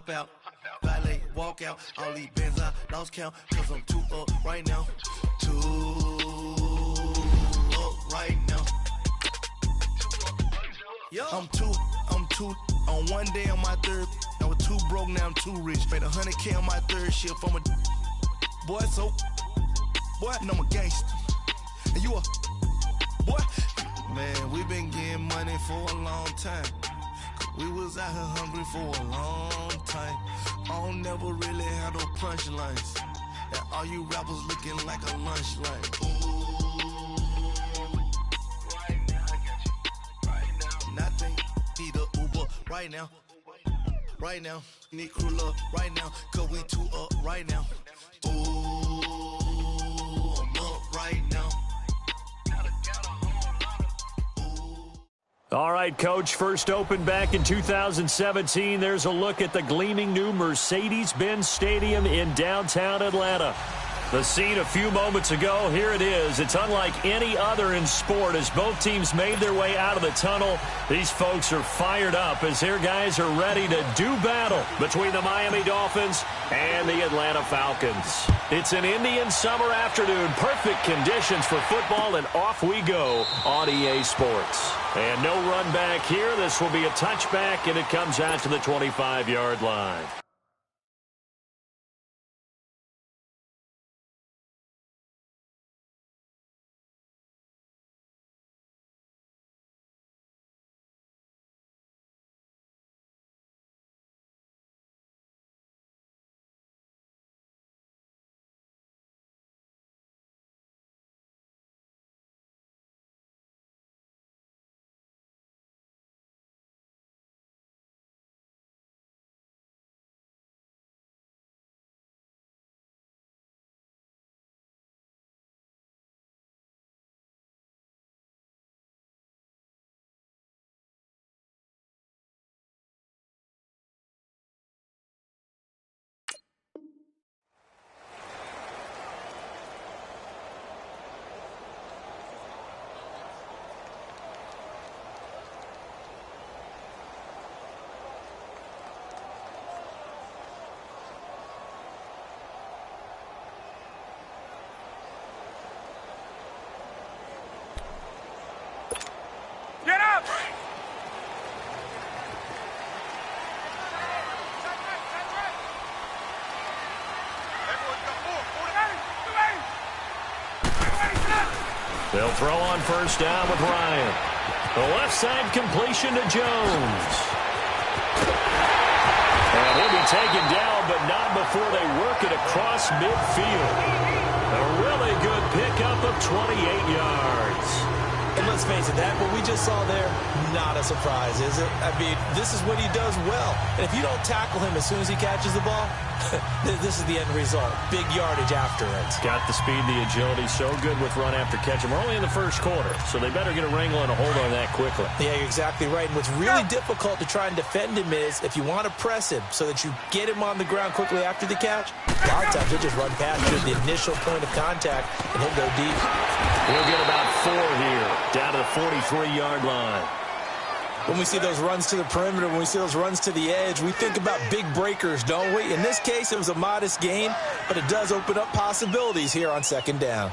hop out, valet, walk out. All these bands I lost count, cause I'm too up right now. Too up right now. I'm too on one day on my third. I was too broke, now I'm too rich. Made 100K on my third shift from a boy, so boy, and I'm a gangster. And you a boy. Man, we been getting money for a long time. We was out here hungry for a long time. I don't never really have no punchlines. That all you rappers looking like a lunch line. Ooh, right now, I got you. Right now, nothing. Need a Uber right now. Right now, need crew love right now. Cause we too up right now. Ooh, I'm up right now. All right, Coach, first opened back in 2017. There's a look at the gleaming new Mercedes-Benz Stadium in downtown Atlanta. The scene a few moments ago, here it is. It's unlike any other in sport as both teams made their way out of the tunnel. These folks are fired up as their guys are ready to do battle between the Miami Dolphins and the Atlanta Falcons. It's an Indian summer afternoon, perfect conditions for football, and off we go on EA Sports. And no run back here. This will be a touchback, and it comes out to the 25-yard line. They'll throw on first down with Ryan. The left side completion to Jones. And he'll be taken down, but not before they work it across midfield. A really good pickup of 28 yards. And let's face it, that what we just saw there, not a surprise, is it? I mean, this is what he does well. And if you don't tackle him as soon as he catches the ball, this is the end result. Big yardage after it. Got the speed, the agility, so good with run after catch. And we're only in the first quarter, so they better get a wrangle and a hold on that quickly. Yeah, you're exactly right. And what's really difficult to try and defend him is if you want to press him so that you get him on the ground quickly after the catch, a lot of times he'll just run past you at the initial point of contact, and he'll go deep. He'll get about 4 here, down to the 43-yard line. When we see those runs to the perimeter, when we see those runs to the edge, we think about big breakers, don't we? In this case, it was a modest gain, but it does open up possibilities here on second down.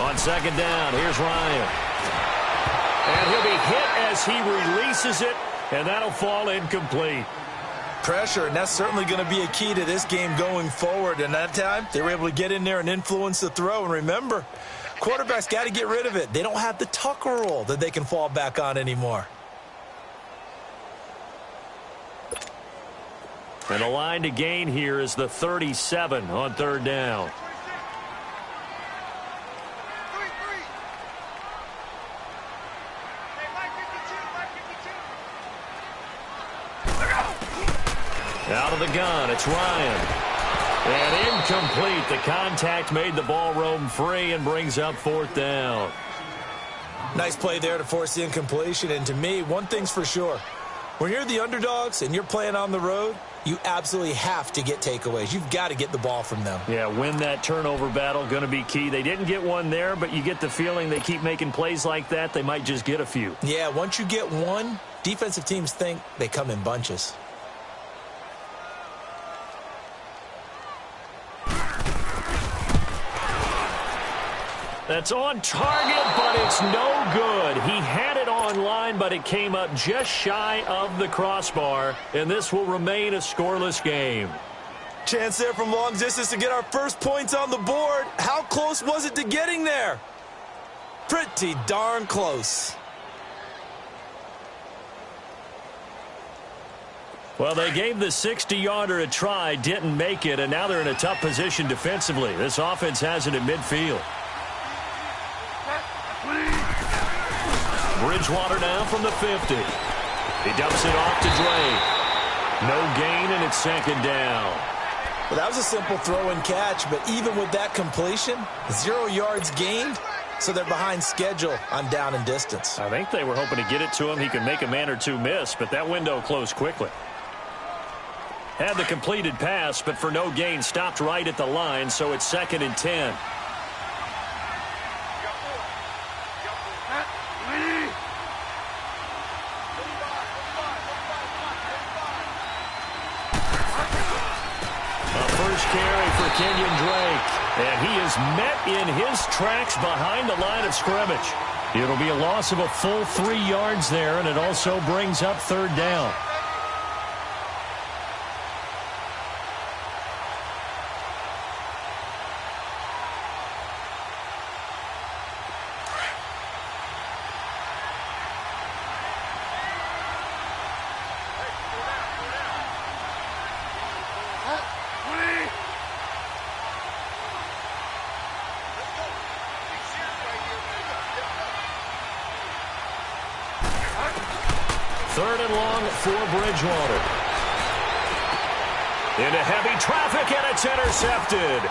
On second down, here's Ryan. And he'll be hit as he releases it, and that'll fall incomplete. Pressure, and that's certainly going to be a key to this game going forward. And that time, they were able to get in there and influence the throw. And remember, quarterbacks got to get rid of it. They don't have the Tucker roll that they can fall back on anymore. And the line to gain here is the 37 on third down. Out of the gun, it's Ryan. And incomplete. The contact made the ball roam free and brings up fourth down. Nice play there to force the incompletion. And to me, one thing's for sure. When you're the underdogs and you're playing on the road, you absolutely have to get takeaways. You've got to get the ball from them. Yeah, win that turnover battle, going to be key. They didn't get one there, but you get the feeling they keep making plays like that, they might just get a few. Yeah, once you get one, defensive teams think they come in bunches. That's on target, but it's no good. He had it on line, but it came up just shy of the crossbar, and this will remain a scoreless game. Chance there from long distance to get our first points on the board. How close was it to getting there? Pretty darn close. Well, they gave the 60-yarder a try, didn't make it, and now they're in a tough position defensively. This offense has it at midfield. Bridgewater now from the 50. He dumps it off to Drake. No gain, and it's second down. Well, that was a simple throw and catch, but even with that completion, 0 yards gained, so they're behind schedule on down and distance. I think they were hoping to get it to him. He could make a man or two miss, but that window closed quickly. Had the completed pass, but for no gain, stopped right at the line, so it's 2nd and 10. Carry for Kenyon Drake, and he is met in his tracks behind the line of scrimmage. It'll be a loss of a full 3 yards there, and it also brings up 3rd down. Third and long for Bridgewater. Into heavy traffic, and it's intercepted.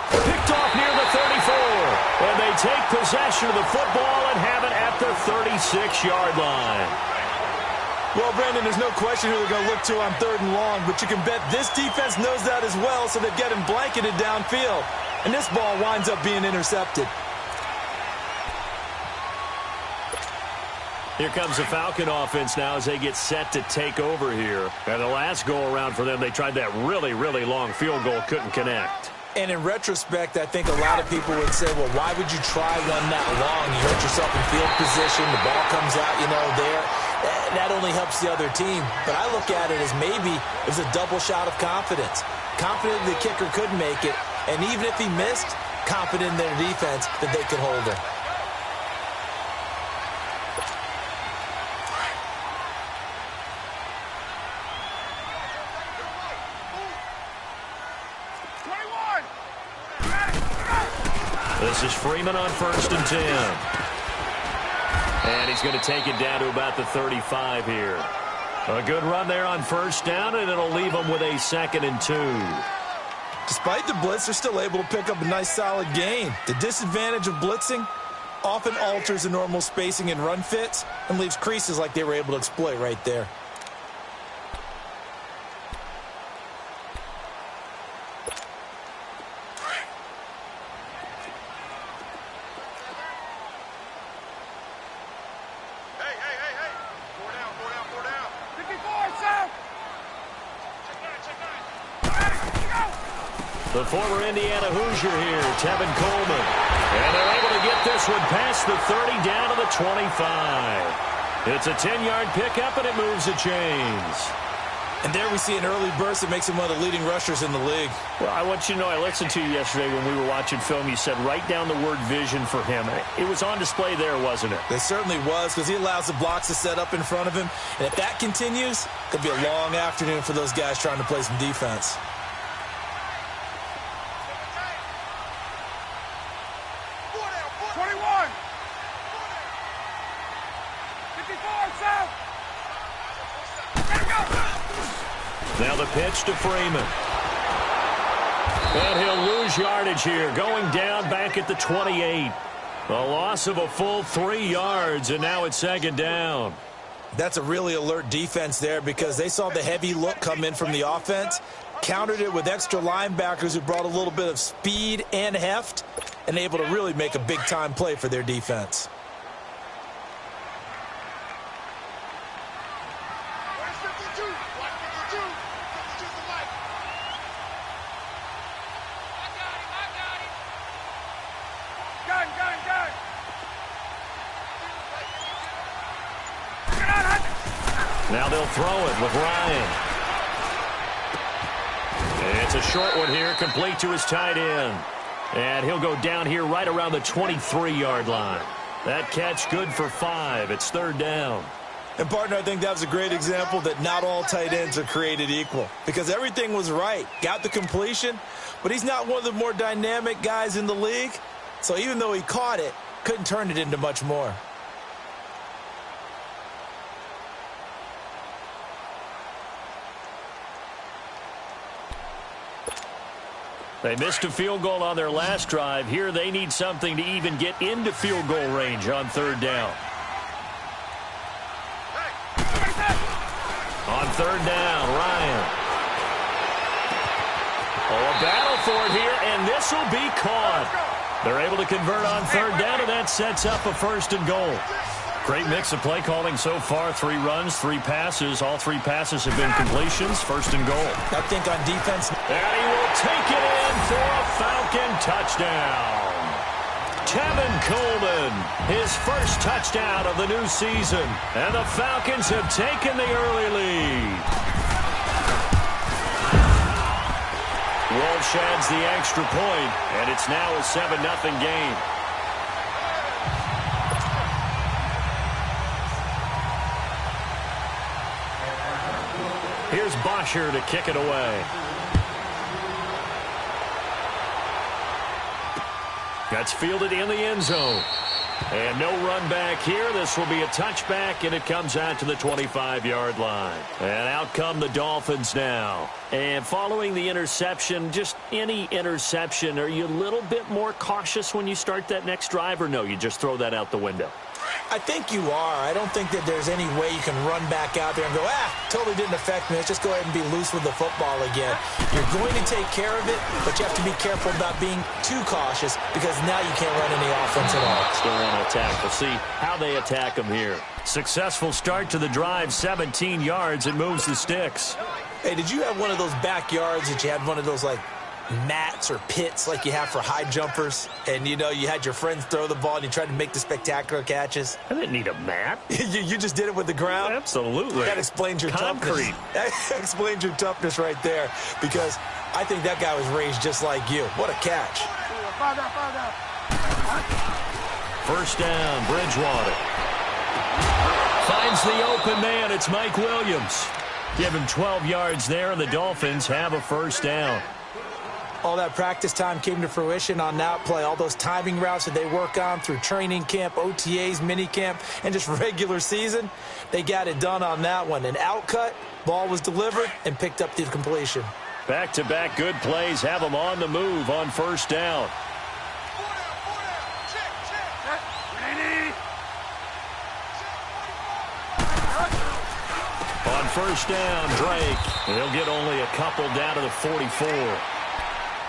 Picked off near the 34. And they take possession of the football and have it at the 36-yard line. Well, Brandon, there's no question who they're going to look to on 3rd and long, but you can bet this defense knows that as well, so they're getting blanketed downfield. And this ball winds up being intercepted. Here comes the Falcon offense now as they get set to take over here. And the last go-around for them, they tried that really, really long field goal, couldn't connect. And in retrospect, I think a lot of people would say, well, why would you try one that long? You hurt yourself in field position, the ball comes out, there. That only helps the other team. But I look at it as maybe it was a double shot of confidence. Confident the kicker could make it, and even if he missed, confident in their defense that they could hold him. This is Freeman on 1st and 10. And he's going to take it down to about the 35 here. A good run there on 1st down, and it'll leave them with a 2nd and 2. Despite the blitz, they're still able to pick up a nice solid gain. The disadvantage of blitzing often alters the normal spacing and run fits and leaves creases like they were able to exploit right there. The former Indiana Hoosier here, Tevin Coleman. And they're able to get this one past the 30 down to the 25. It's a 10-yard pickup, and it moves the chains. And there we see an early burst that makes him one of the leading rushers in the league. Well, I want you to know, I listened to you yesterday when we were watching film. You said write down the word vision for him. It was on display there, wasn't it? It certainly was, because he allows the blocks to set up in front of him. And if that continues, it could be a long afternoon for those guys trying to play some defense. Now the pitch to Freeman. And he'll lose yardage here, going down back at the 28. A loss of a full 3 yards, and now it's second down. That's a really alert defense there because they saw the heavy look come in from the offense, countered it with extra linebackers who brought a little bit of speed and heft, and able to really make a big-time play for their defense. Now they'll throw it with Ryan. It's a short one here, complete to his tight end. And he'll go down here right around the 23-yard line. That catch good for 5. It's third down. And, partner, I think that was a great example that not all tight ends are created equal because everything was right. Got the completion, but he's not one of the more dynamic guys in the league. So even though he caught it, couldn't turn it into much more. They missed a field goal on their last drive. Here they need something to even get into field goal range on third down. On third down, Ryan. Oh, a battle for it here, and this will be caught. They're able to convert on third down, and that sets up a first and goal. Great mix of play calling so far. 3 runs, 3 passes. All 3 passes have been completions. First and goal. I think on defense. And he will take it in for a Falcon touchdown. Tevin Coleman, his first touchdown of the new season. And the Falcons have taken the early lead. Walsh adds the extra point, and it's now a 7-0 game. Here's Bosher to kick it away. That's fielded in the end zone. And no run back here. This will be a touchback, and it comes out to the 25-yard line. And out come the Dolphins now. And following the interception, just any interception, are you a little bit more cautious when you start that next drive, or no, you just throw that out the window? I think you are. I don't think that there's any way you can run back out there and go, totally didn't affect me. Let's just go ahead and be loose with the football again. You're going to take care of it, but you have to be careful about being too cautious because now you can't run any offense at all. Still want to attack. We'll see how they attack them here. Successful start to the drive, 17 yards. It moves the sticks. Hey, did you have one of those backyards that you had one of those, like, mats or pits like you have for high jumpers, and you know you had your friends throw the ball and you tried to make the spectacular catches? I didn't need a mat. you just did it with the ground? Absolutely. That explains your concrete. That explains your toughness right there, because I think that guy was raised just like you. What a catch. First down, Bridgewater. Finds the open man. It's Mike Williams. Give him 12 yards there, and the Dolphins have a first down. All that practice time came to fruition on that play. All those timing routes that they work on through training camp, OTAs, mini camp, and just regular season, they got it done on that one. An outcut, ball was delivered, and picked up the completion. Back-to-back good plays have them on the move on first down. On first down, Drake. He'll get only a couple down to the 44.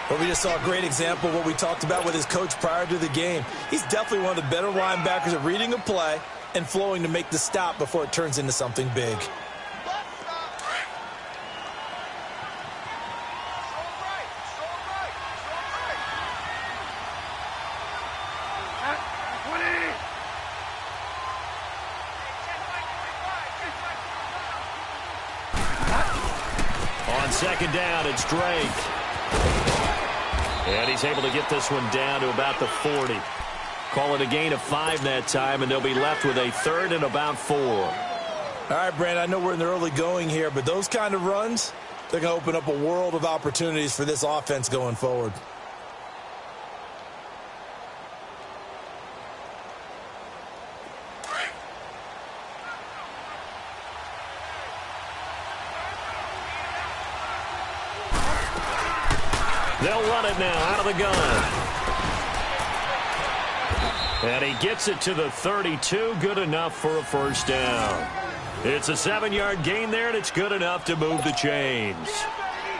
Well, we just saw a great example of what we talked about with his coach prior to the game. He's definitely one of the better linebackers at reading a play and flowing to make the stop before it turns into something big. On second down, it's Drake. And he's able to get this one down to about the 40. Call it a gain of 5 that time, and they'll be left with a third and about 4. All right, Brandon, I know we're in the early going here, but those kind of runs, they're going to open up a world of opportunities for this offense going forward. They'll run it now out of the gun. And he gets it to the 32. Good enough for a first down. It's a 7-yard gain there, and it's good enough to move the chains.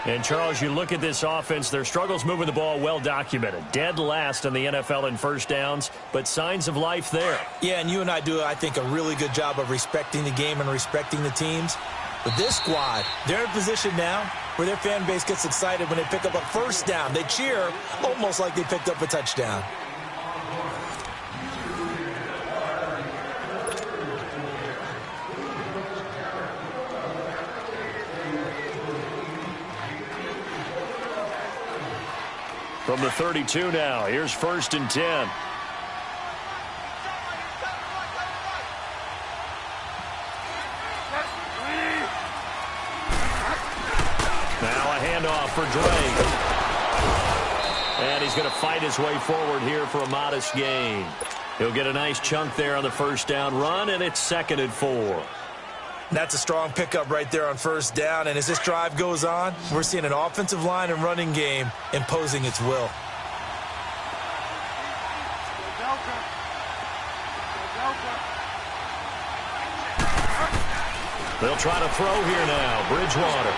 And, Charles, you look at this offense, their struggles moving the ball well documented. Dead last in the NFL in first downs, but signs of life there. Yeah, and you and I do, I think, a really good job of respecting the game and respecting the teams. But this squad, they're in position now where their fan base gets excited when they pick up a first down. They cheer almost like they picked up a touchdown. From the 32 now, here's 1st and 10. Now a handoff for Drake. And he's going to fight his way forward here for a modest gain. He'll get a nice chunk there on the first down run, and it's 2nd and 4. That's a strong pickup right there on first down. And as this drive goes on, we're seeing an offensive line and running game imposing its will. They'll try to throw here now. Bridgewater.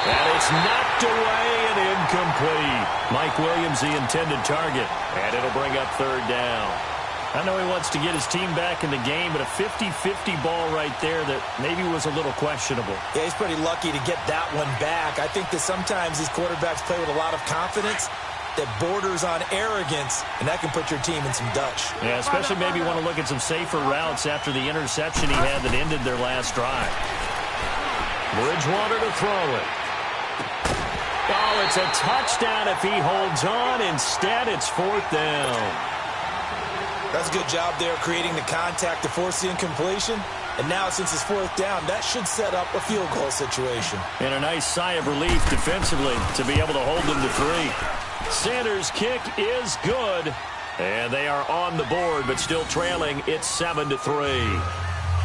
And it's knocked away and incomplete. Mike Williams, the intended target. And it'll bring up 3rd down. I know he wants to get his team back in the game, but a 50-50 ball right there that maybe was a little questionable. Yeah, he's pretty lucky to get that one back. I think that sometimes these quarterbacks play with a lot of confidence that borders on arrogance, and that can put your team in some Dutch. Yeah, especially maybe want to look at some safer routes after the interception he had that ended their last drive. Bridgewater to throw it. Oh, it's a touchdown if he holds on. Instead, it's 4th down. That's a good job there creating the contact to force the incompletion. And now, since it's 4th down, that should set up a field goal situation. And a nice sigh of relief defensively to be able to hold them to 3. Sanders' kick is good. And they are on the board, but still trailing. It's 7-3.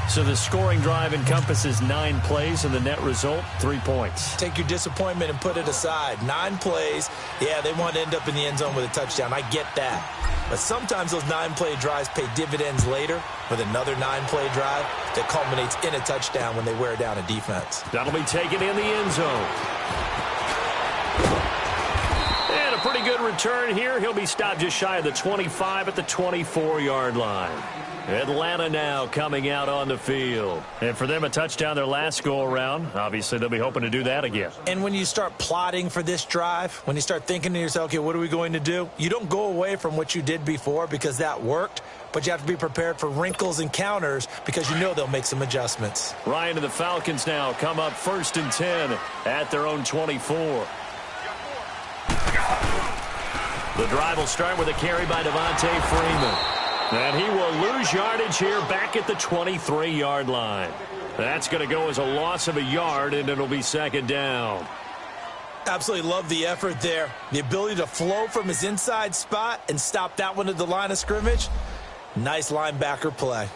So the scoring drive encompasses 9 plays, and the net result, 3 points. Take your disappointment and put it aside. 9 plays. Yeah, they want to end up in the end zone with a touchdown. I get that. But sometimes those 9-play drives pay dividends later with another 9-play drive that culminates in a touchdown when they wear down a defense. That'll be taken in the end zone. And a pretty good return here. He'll be stopped just shy of the 25 at the 24-yard line. Atlanta now coming out on the field. And for them, a touchdown their last go-around. Obviously, they'll be hoping to do that again. And when you start plotting for this drive, when you start thinking to yourself, okay, what are we going to do? You don't go away from what you did before because that worked, but you have to be prepared for wrinkles and counters because you know they'll make some adjustments. Ryan and the Falcons now come up 1st and 10 at their own 24. The drive will start with a carry by Devontae Freeman. And he will lose yardage here back at the 23-yard line. That's going to go as a loss of a yard, and it'll be 2nd down. Absolutely love the effort there. The ability to flow from his inside spot and stop that one at the line of scrimmage. Nice linebacker play.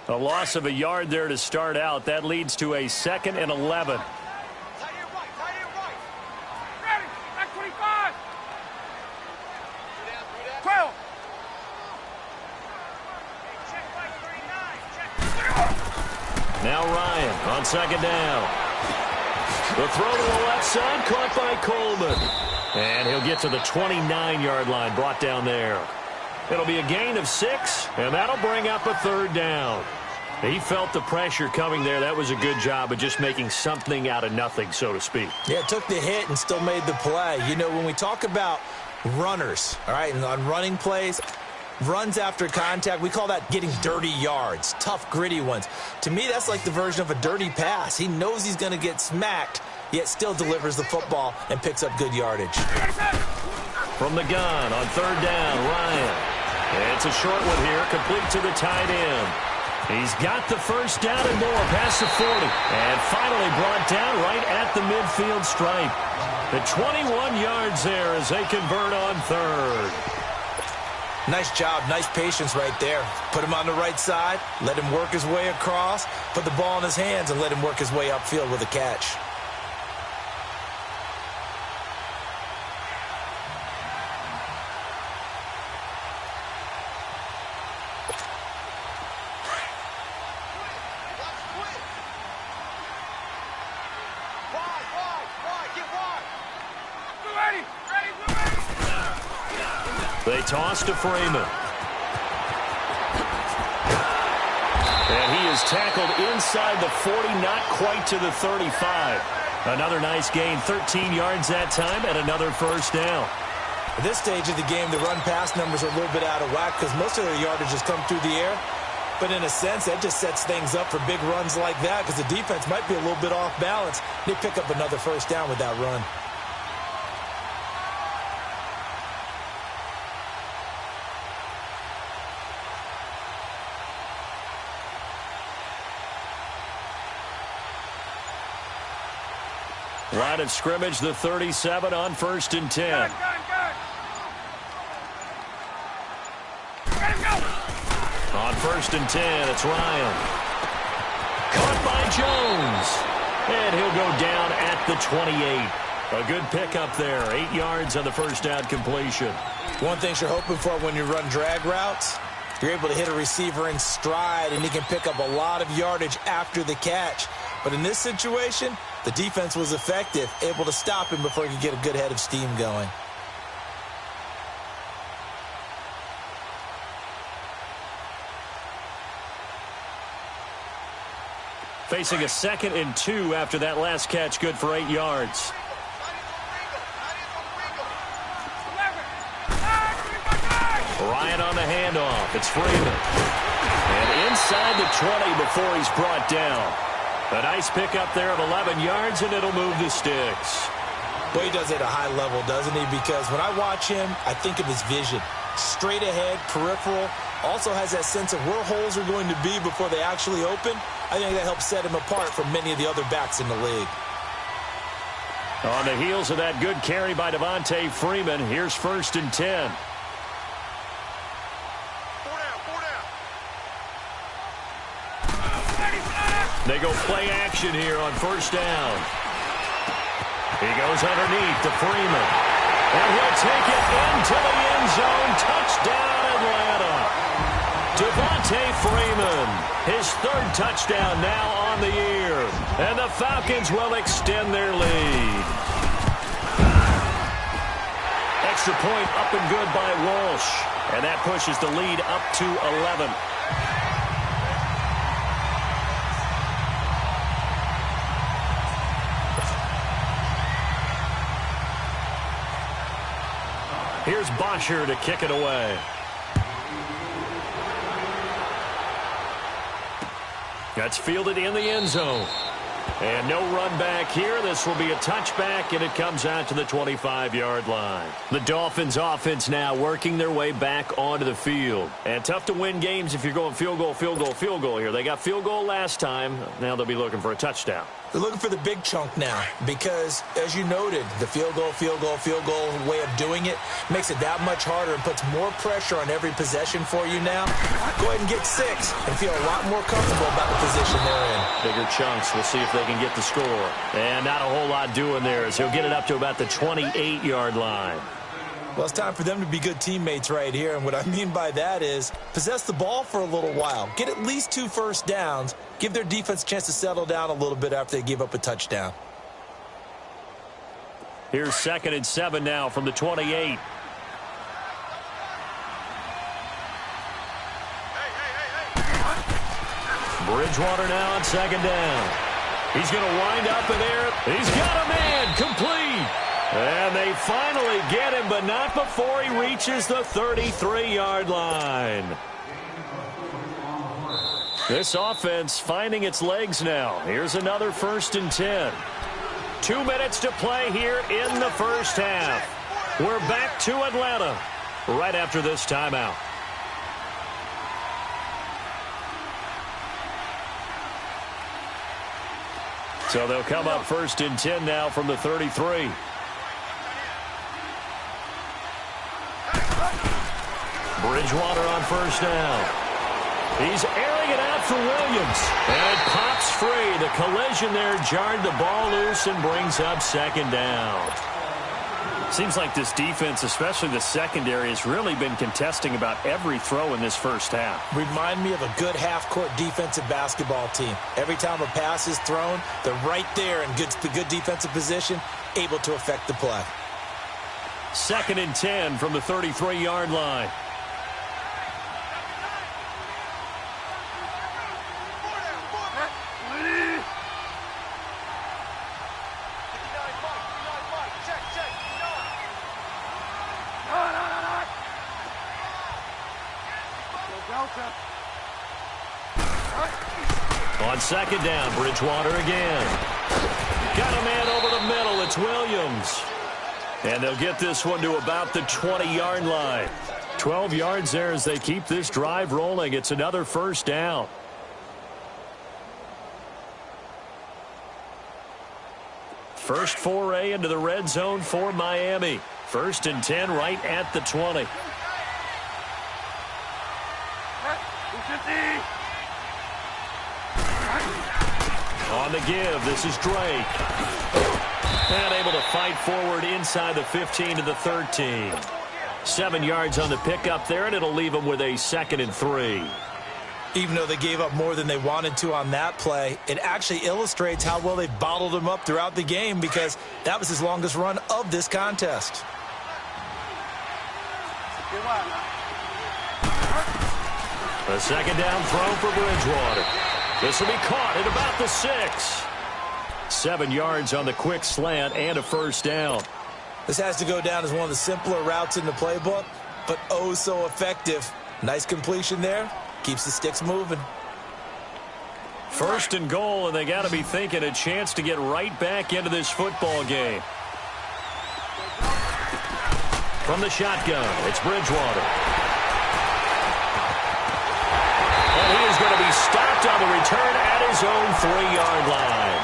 A loss of a yard there to start out. That leads to a 2nd and 11. Now Ryan on 2nd down. The throw to the left side, caught by Coleman. And he'll get to the 29-yard line, brought down there. It'll be a gain of 6, and that'll bring up a 3rd down. He felt the pressure coming there. That was a good job of just making something out of nothing, so to speak. Yeah, took the hit and still made the play. You know, when we talk about runners, all right, and on running plays, runs after contact, we call that getting dirty yards, tough, gritty ones. To me, that's like the version of a dirty pass. He knows he's going to get smacked, yet still delivers the football and picks up good yardage. From the gun on 3rd down, Ryan. It's a short one here, complete to the tight end. He's got the first down and more past the 40. And finally brought down right at the midfield stripe. The 21 yards there as they convert on 3rd. Nice job, nice patience right there. Put him on the right side, let him work his way across, put the ball in his hands, and let him work his way upfield with a catch. They toss to Freeman. And he is tackled inside the 40, not quite to the 35. Another nice gain, 13 yards that time, and another first down. At this stage of the game, the run-pass numbers are a little bit out of whack because most of their yardage has come through the air. But in a sense, that just sets things up for big runs like that because the defense might be a little bit off balance. They pick up another first down with that run. Line of scrimmage, the 37 on 1st and 10. On 1st and 10, it's Ryan. Caught by Jones. And he'll go down at the 28. A good pickup there. 8 yards on the first down completion. One thing you're hoping for when you run drag routes, you're able to hit a receiver in stride, and he can pick up a lot of yardage after the catch. But in this situation, the defense was effective, able to stop him before he could get a good head of steam going. Facing a 2nd and 2 after that last catch, good for 8 yards. Ryan on the handoff. It's Freeman. And inside the 20 before he's brought down. A nice pickup there of 11 yards, and it'll move the sticks. Well, he does it at a high level, doesn't he? Because when I watch him, I think of his vision. Straight ahead, peripheral. Also has that sense of where holes are going to be before they actually open. I think that helps set him apart from many of the other backs in the league. On the heels of that good carry by Devontae Freeman, here's 1st and 10. They go play action here on 1st down. He goes underneath to Freeman. And he'll take it into the end zone. Touchdown, Atlanta. Devontae Freeman, his 3rd touchdown now on the year. And the Falcons will extend their lead. Extra point up and good by Walsh. And that pushes the lead up to 11. Here's Bosher to kick it away. That's fielded in the end zone. And no run back here. This will be a touchback, and it comes out to the 25-yard line. The Dolphins offense now working their way back onto the field. And tough to win games if you're going field goal, field goal, field goal here. They got field goal last time. Now they'll be looking for a touchdown. They're looking for the big chunk now because, as you noted, the field goal way of doing it makes it that much harder and puts more pressure on every possession for you now. Go ahead and get 6 and feel a lot more comfortable about the position they're in. Bigger chunks. We'll see if they can get the score. And not a whole lot doing there as he'll get it up to about the 28-yard line. Well, it's time for them to be good teammates right here, and what I mean by that is possess the ball for a little while. Get at least 2 first downs. Give their defense a chance to settle down a little bit after they give up a touchdown. Here's 2nd and 7 now from the 28. Bridgewater now on 2nd down. He's going to wind up in there. He's got a man complete. And they finally get him, but not before he reaches the 33-yard line. This offense finding its legs now. Here's another 1st and 10. 2 minutes to play here in the first half. We're back to Atlanta right after this timeout. So they'll come up 1st and 10 now from the 33. Bridgewater on first down. He's airing it out for Williams. And it pops free. The collision there jarred the ball loose and brings up second down. Seems like this defense, especially the secondary, has really been contesting about every throw in this first half. Remind me of a good half-court defensive basketball team. Every time a pass is thrown, they're right there in good defensive position, able to affect the play. 2nd and 10 from the 33-yard line. On second down, Bridgewater again. Got a man over the middle. It's Williams. And they'll get this one to about the 20-yard line. 12 yards there as they keep this drive rolling. It's another first down. First foray into the red zone for Miami. 1st and 10 right at the 20. On the give, this is Drake. And able to fight forward inside the 15 to the 13. 7 yards on the pickup there, and it'll leave them with a 2nd and 3. Even though they gave up more than they wanted to on that play, it actually illustrates how well they bottled him up throughout the game because that was his longest run of this contest. A second down throw for Bridgewater. This will be caught at about the 6. 7 yards on the quick slant and a first down. This has to go down as one of the simpler routes in the playbook, but oh so effective. Nice completion there. Keeps the sticks moving. 1st and goal, and they got to be thinking a chance to get right back into this football game. From the shotgun, it's Bridgewater. And he is going to be stopped on the return at his own 3-yard line.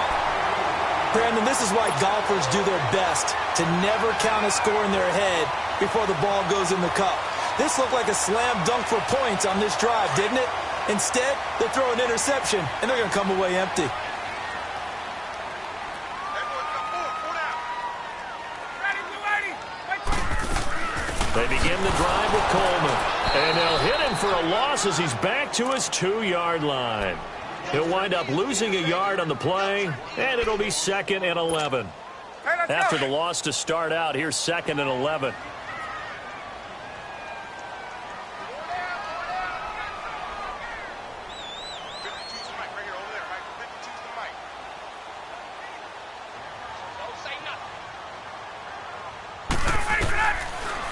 Brandon, this is why golfers do their best to never count a score in their head before the ball goes in the cup. This looked like a slam dunk for points on this drive, didn't it? Instead, they throw an interception, and they're going to come away empty. They begin the drive with Coleman. And they'll hit him for a loss as he's back to his 2-yard line. He'll wind up losing a yard on the play, and it'll be 2nd and 11. After the loss to start out, here's 2nd and 11.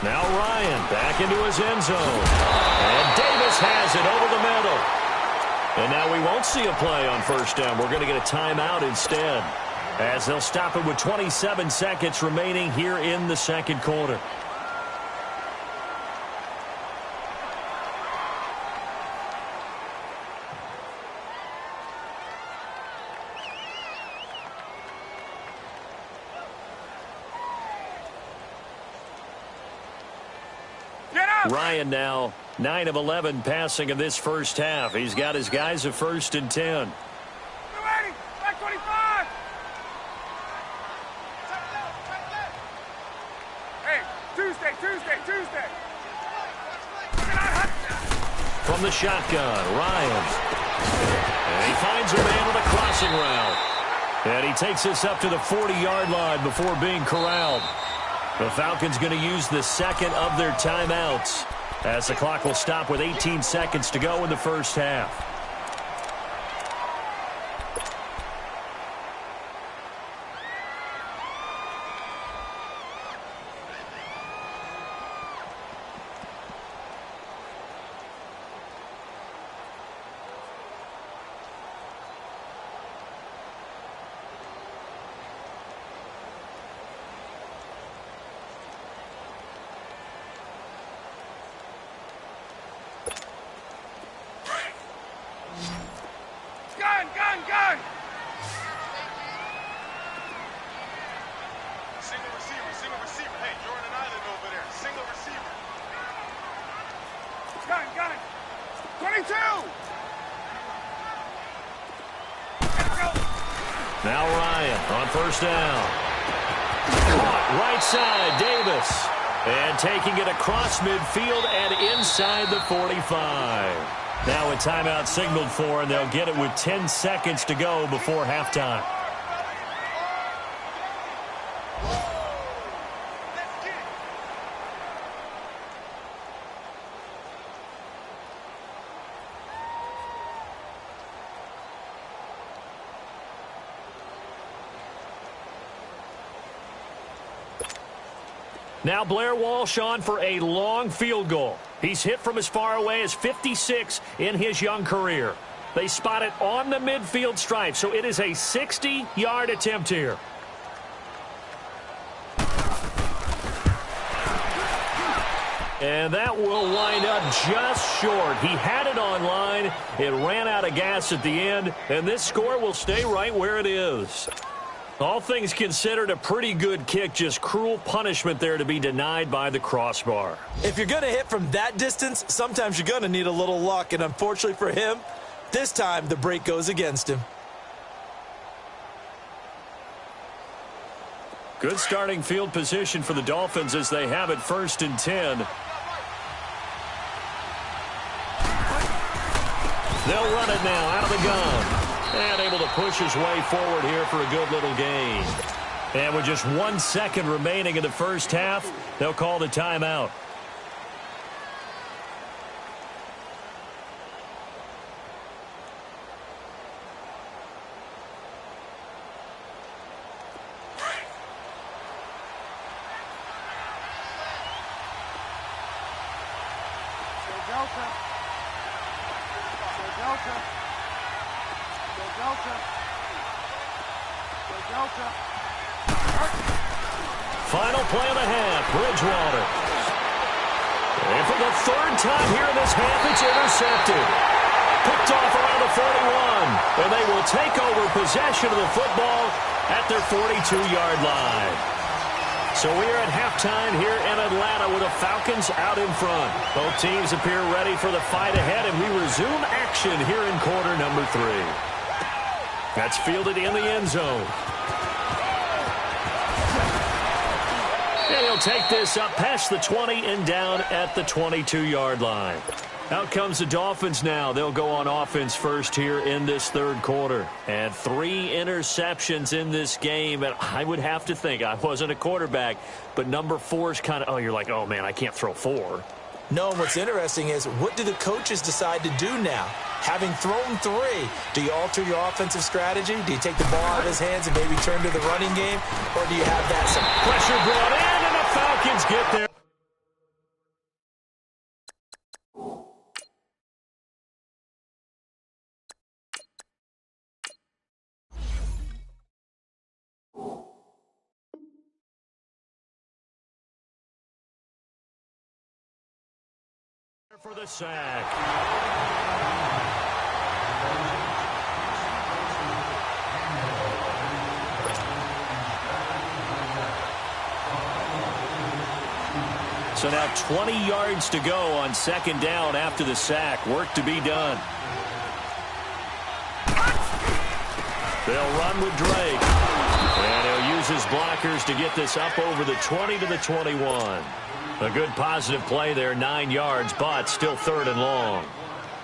Now Ryan back into his end zone. And Davis has it over the middle. And now we won't see a play on first down. We're going to get a timeout instead, as they'll stop it with 27 seconds remaining here in the second quarter. Ryan now 9 of 11 passing in this first half. He's got his guys at 1st and 10. Tuesday. From the shotgun, Ryan. And he finds a man on a crossing route. And he takes this up to the 40-yard line before being corralled. The Falcons going to use the second of their timeouts, as the clock will stop with 18 seconds to go in the first half. Gun! Single receiver. Hey, you're on an island over there. Single receiver. Got it. 22. Now Ryan on first down. Caught right side, Davis. And taking it across midfield and inside the 45. Now a timeout signaled for, and they'll get it with 10 seconds to go before halftime. Now Blair Walsh on for a long field goal. He's hit from as far away as 56 in his young career. They spot it on the midfield stripe, so it is a 60-yard attempt here. And that will wind up just short. He had it on line. It ran out of gas at the end, and this score will stay right where it is. All things considered, a pretty good kick, just cruel punishment there to be denied by the crossbar. If you're going to hit from that distance, sometimes you're going to need a little luck, and unfortunately for him, this time the break goes against him. Good starting field position for the Dolphins as they have it 1st and 10. They'll run it now out of the gun. And able to push his way forward here for a good little gain. And with just 1 second remaining in the first half, they'll call the timeout. Final play of the half, Bridgewater. And for the 3rd time here in this half, it's intercepted. Picked off around the 41. And they will take over possession of the football at their 42-yard line. So we are at halftime here in Atlanta with the Falcons out in front. Both teams appear ready for the fight ahead, and we resume action here in quarter number 3. That's fielded in the end zone. And he'll take this up past the 20 and down at the 22-yard line. Out comes the Dolphins now. They'll go on offense first here in this 3rd quarter. And 3 interceptions in this game. And I would have to think, I wasn't a quarterback, but number 4 is kind of, you're like, oh, man, I can't throw 4. No, and what's interesting is, what do the coaches decide to do now? Having thrown 3, do you alter your offensive strategy? Do you take the ball out of his hands and maybe turn to the running game? Or do you have that some pressure brought in, and the Falcons get there? For the sack. So now 20 yards to go on 2nd down after the sack. Work to be done. They'll run with Drake. And he'll use his blockers to get this up over the 20 to the 21. A good positive play there, 9 yards, but still 3rd and long.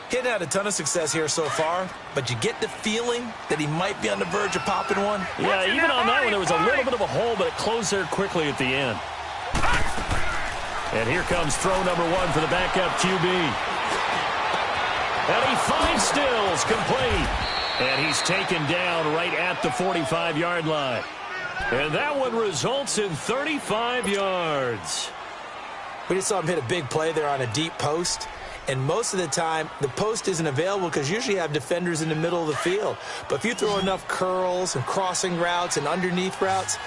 He hadn't had a ton of success here so far, but you get the feeling that he might be on the verge of popping one. Yeah, even on that one, there was a little bit of a hole, but it closed there quickly at the end. And here comes throw number 1 for the backup QB. And he finds Stills, complete. And he's taken down right at the 45-yard line. And that one results in 35 yards. We just saw him hit a big play there on a deep post. And most of the time, the post isn't available because usually you have defenders in the middle of the field. But if you throw enough curls and crossing routes and underneath routes,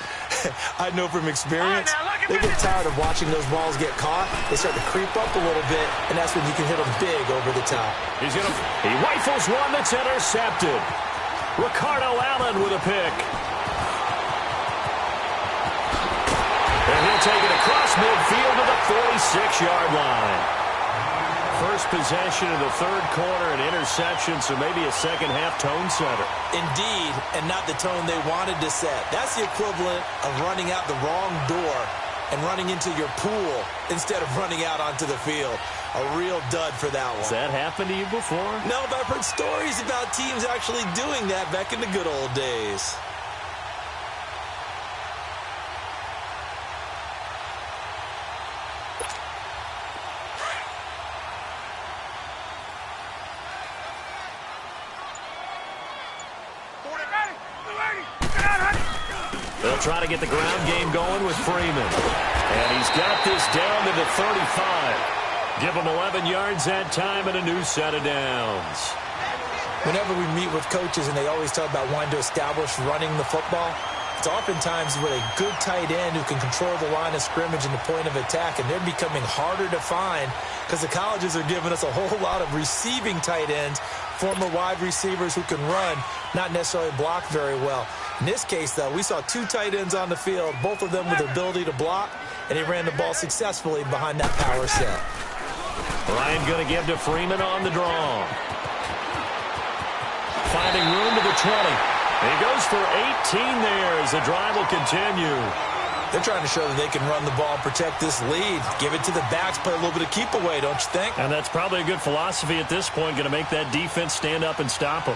I know from experience, they get tired of watching those balls get caught. They start to creep up a little bit, and that's when you can hit them big over the top. He rifles one that's intercepted. Ricardo Allen with a pick. And he'll take it across midfield to the 46-yard line. first possession of the third quarter, an interception, so maybe a second-half tone setter. Indeed, and not the tone they wanted to set. That's the equivalent of running out the wrong door and running into your pool instead of running out onto the field. A real dud for that one. Has that happened to you before? No, but I've heard stories about teams actually doing that back in the good old days. They'll try to get the ground game going with Freeman. And he's got this down to the 35. Give him 11 yards that time and a new set of downs. Whenever we meet with coaches and they always talk about wanting to establish running the football, it's oftentimes with a good tight end who can control the line of scrimmage and the point of attack, and they're becoming harder to find because the colleges are giving us a whole lot of receiving tight ends, former wide receivers who can run, not necessarily block very well. In this case, though, we saw two tight ends on the field, both of them with the ability to block, and he ran the ball successfully behind that power set. Ryan going to give to Freeman on the draw. Finding room to the 20. He goes for 18 there as the drive will continue. They're trying to show that they can run the ball and protect this lead. Give it to the backs, play a little bit of keep away, don't you think? And that's probably a good philosophy at this point, going to make that defense stand up and stop them.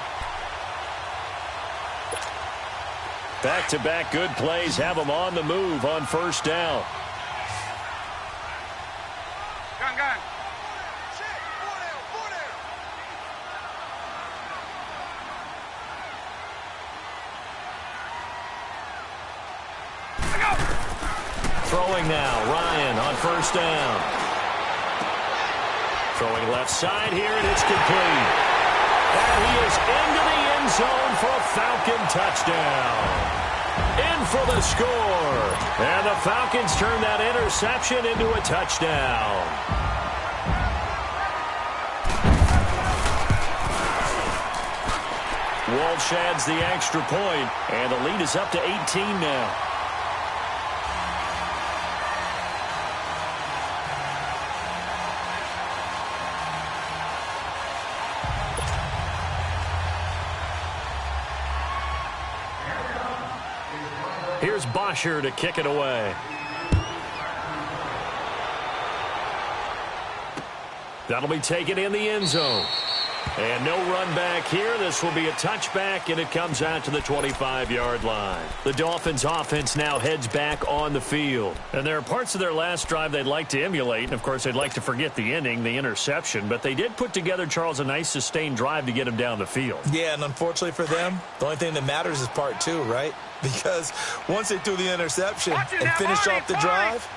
Back-to-back good plays have them on the move on first down. Gun. Throwing now, Ryan on first down. Throwing left side here, and it's complete. And he is into the end zone for a Falcon touchdown. In for the score. And the Falcons turn that interception into a touchdown. Walsh adds the extra point, and the lead is up to 18 now. Here's Bosher to kick it away. That'll be taken in the end zone. And no run back here. This will be a touchback, and it comes out to the 25-yard line. The Dolphins' offense now heads back on the field. And there are parts of their last drive they'd like to emulate. And, of course, they'd like to forget the ending, the interception. But they did put together, Charles, a nice sustained drive to get him down the field. Yeah, and unfortunately for them, the only thing that matters is part two, right? Because once they threw the interception and finished off the drive,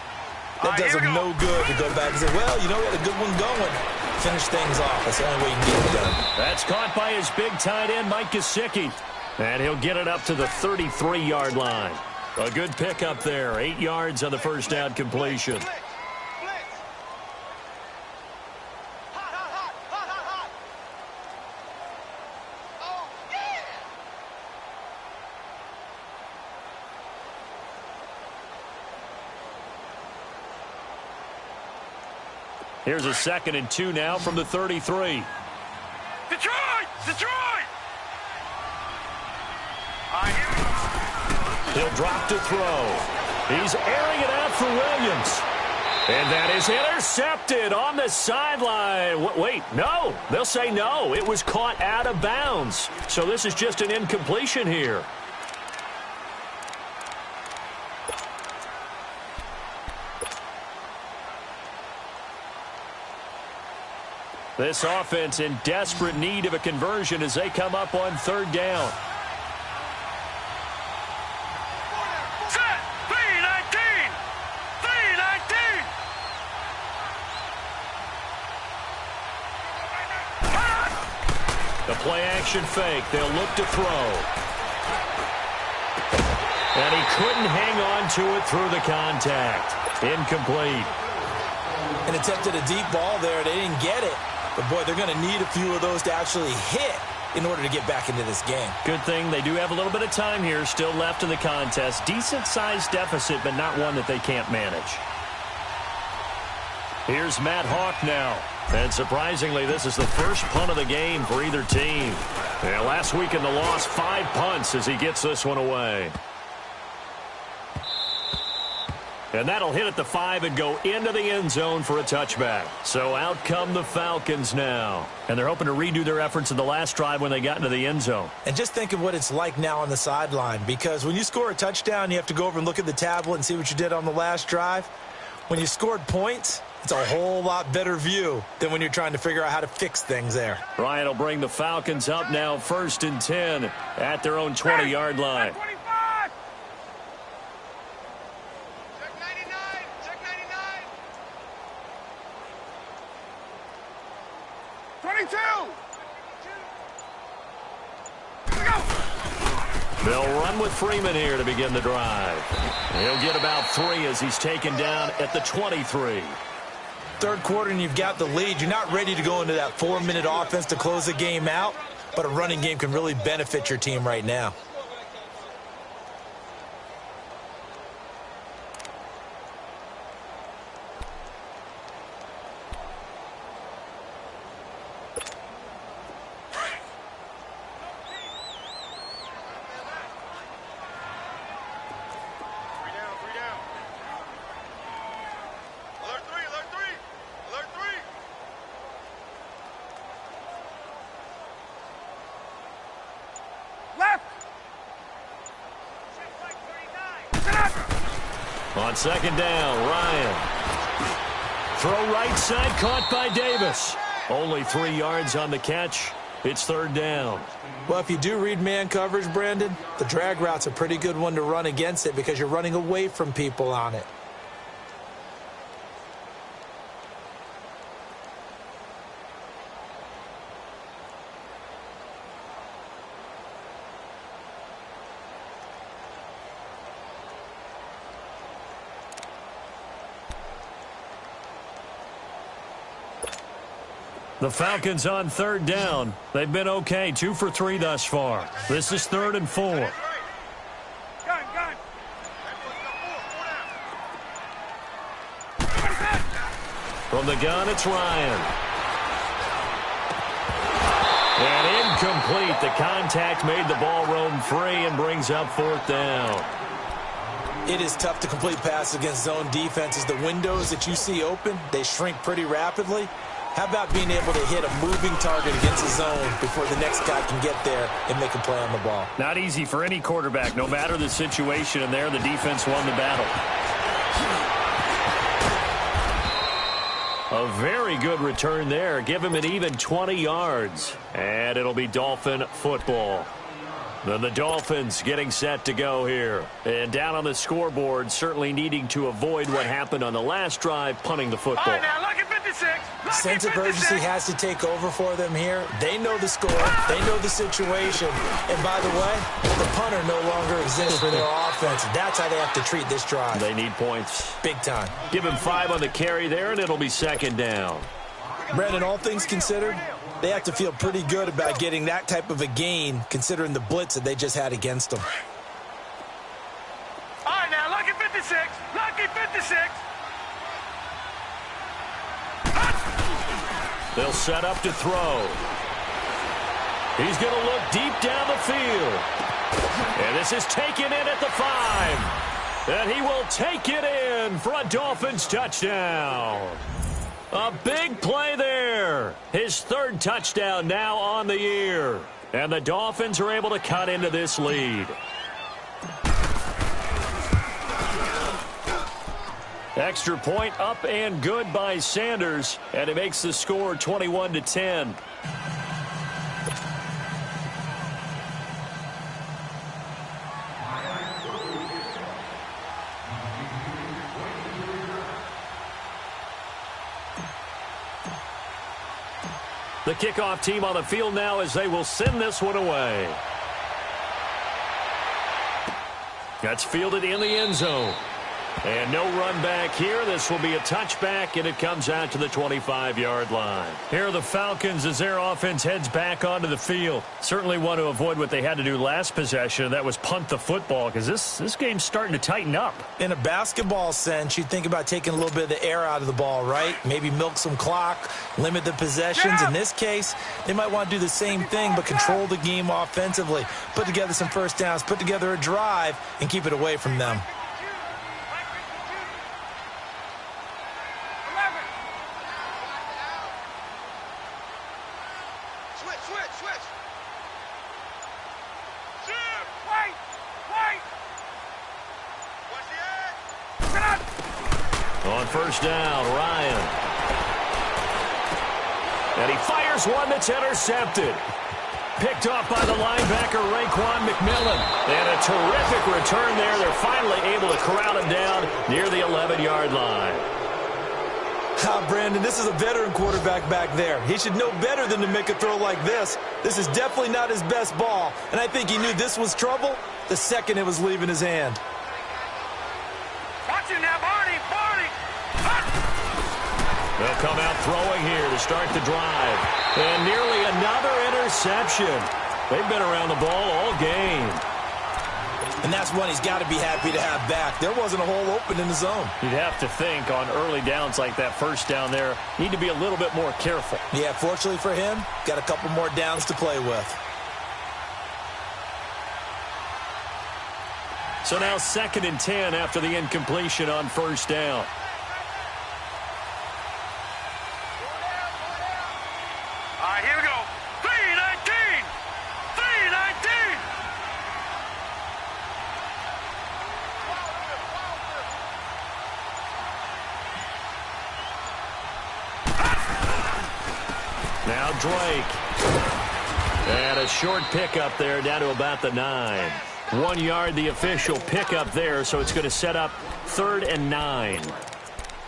that does them no good to go back and say, well, you know, we had a good one going. Finish things off. That's the only way you can get it done. That's caught by his big tight end, Mike Gesicki. And he'll get it up to the 33-yard line. A good pickup there. 8 yards on the first down completion. Here's a 2nd and 2 now from the 33. Detroit! He'll drop to throw. He's airing it out for Williams. And that is intercepted on the sideline. Wait, no. They'll say no. It was caught out of bounds. So this is just an incompletion here. This offense in desperate need of a conversion as they come up on third down. Set! 319! 319! The play-action fake. They'll look to throw. And he couldn't hang on to it through the contact. Incomplete. And attempted a deep ball there. They didn't get it. But, boy, they're going to need a few of those to actually hit in order to get back into this game. Good thing they do have a little bit of time here still left in the contest. Decent-sized deficit, but not one that they can't manage. Here's Matt Hawk now. And surprisingly, this is the first punt of the game for either team. And last week in the loss, 5 punts as he gets this one away. And that'll hit at the 5 and go into the end zone for a touchback. So out come the Falcons now. And they're hoping to redo their efforts in the last drive when they got into the end zone. And just think of what it's like now on the sideline, because when you score a touchdown, you have to go over and look at the tablet and see what you did on the last drive. When you scored points, it's a whole lot better view than when you're trying to figure out how to fix things there. Ryan will bring the Falcons up now 1st and 10 at their own 20-yard line. They'll run with Freeman here to begin the drive. He'll get about 3 as he's taken down at the 23. Third quarter and you've got the lead. You're not ready to go into that 4-minute offense to close the game out, but a running game can really benefit your team right now. On 2nd down, Ryan. Throw right side, caught by Davis. Only 3 yards on the catch. It's 3rd down. Well, if you do read man coverage, Brandon, the drag route's a pretty good one to run against it because you're running away from people on it. The Falcons on 3rd down. They've been okay, 2 for 3 thus far. This is 3rd and 4. From the gun, it's Ryan. And incomplete. The contact made the ball roam free and brings up 4th down. It is tough to complete passes against zone defenses. The windows that you see open, they shrink pretty rapidly. How about being able to hit a moving target against a zone before the next guy can get there and make a play on the ball? Not easy for any quarterback, no matter the situation, and there the defense won the battle. A very good return there. Give him an even 20 yards, and it'll be Dolphin football. Then the Dolphins getting set to go here. And down on the scoreboard, certainly needing to avoid what happened on the last drive, punting the football. All right, now, look at 56. Sense of urgency has to take over for them here. They know the score. They know the situation. And by the way, the punter no longer exists for their offense. That's how they have to treat this drive. They need points. Big time. Give him 5 on the carry there, and it'll be 2nd down. Brandon, all things considered, they have to feel pretty good about getting that type of a gain, considering the blitz that they just had against them. All right, now, lucky 56. Lucky 56. They'll set up to throw. He's going to look deep down the field. And this is taken in at the 5. And he will take it in for a Dolphins touchdown. A big play there. His 3rd touchdown now on the year. And the Dolphins are able to cut into this lead. Extra point up and good by Sanders. And it makes the score 21-10. The kickoff team on the field now as they will send this one away. That's fielded in the end zone. And no run back here. This will be a touchback, and it comes out to the 25-yard line. Here are the Falcons as their offense heads back onto the field. Certainly want to avoid what they had to do last possession, and that was punt the football, because this game's starting to tighten up. In a basketball sense, you think about taking a little bit of the air out of the ball, right? Maybe milk some clock, limit the possessions. In this case, they might want to do the same thing, but control the game offensively. Put together some first downs, put together a drive, and keep it away from them. On first down, Ryan. And he fires one that's intercepted. Picked off by the linebacker, Raekwon McMillan. And a terrific return there. They're finally able to corral him down near the 11-yard line. Brandon, this is a veteran quarterback back there. He should know better than to make a throw like this. This is definitely not his best ball. And I think he knew this was trouble the second it was leaving his hand. Watch him now, Barney. They'll come out throwing here to start the drive. And nearly another interception. They've been around the ball all game. And that's one he's got to be happy to have back. There wasn't a hole open in the zone. You'd have to think on early downs like that first down there, need to be a little bit more careful. Yeah, fortunately for him, got a couple more downs to play with. So now 2nd and 10 after the incompletion on first down. All right, here we go. 3-19. 3-19. Now Drake. And a short pickup there down to about the 9. 1 yard, the official pickup there, so it's going to set up 3rd and 9.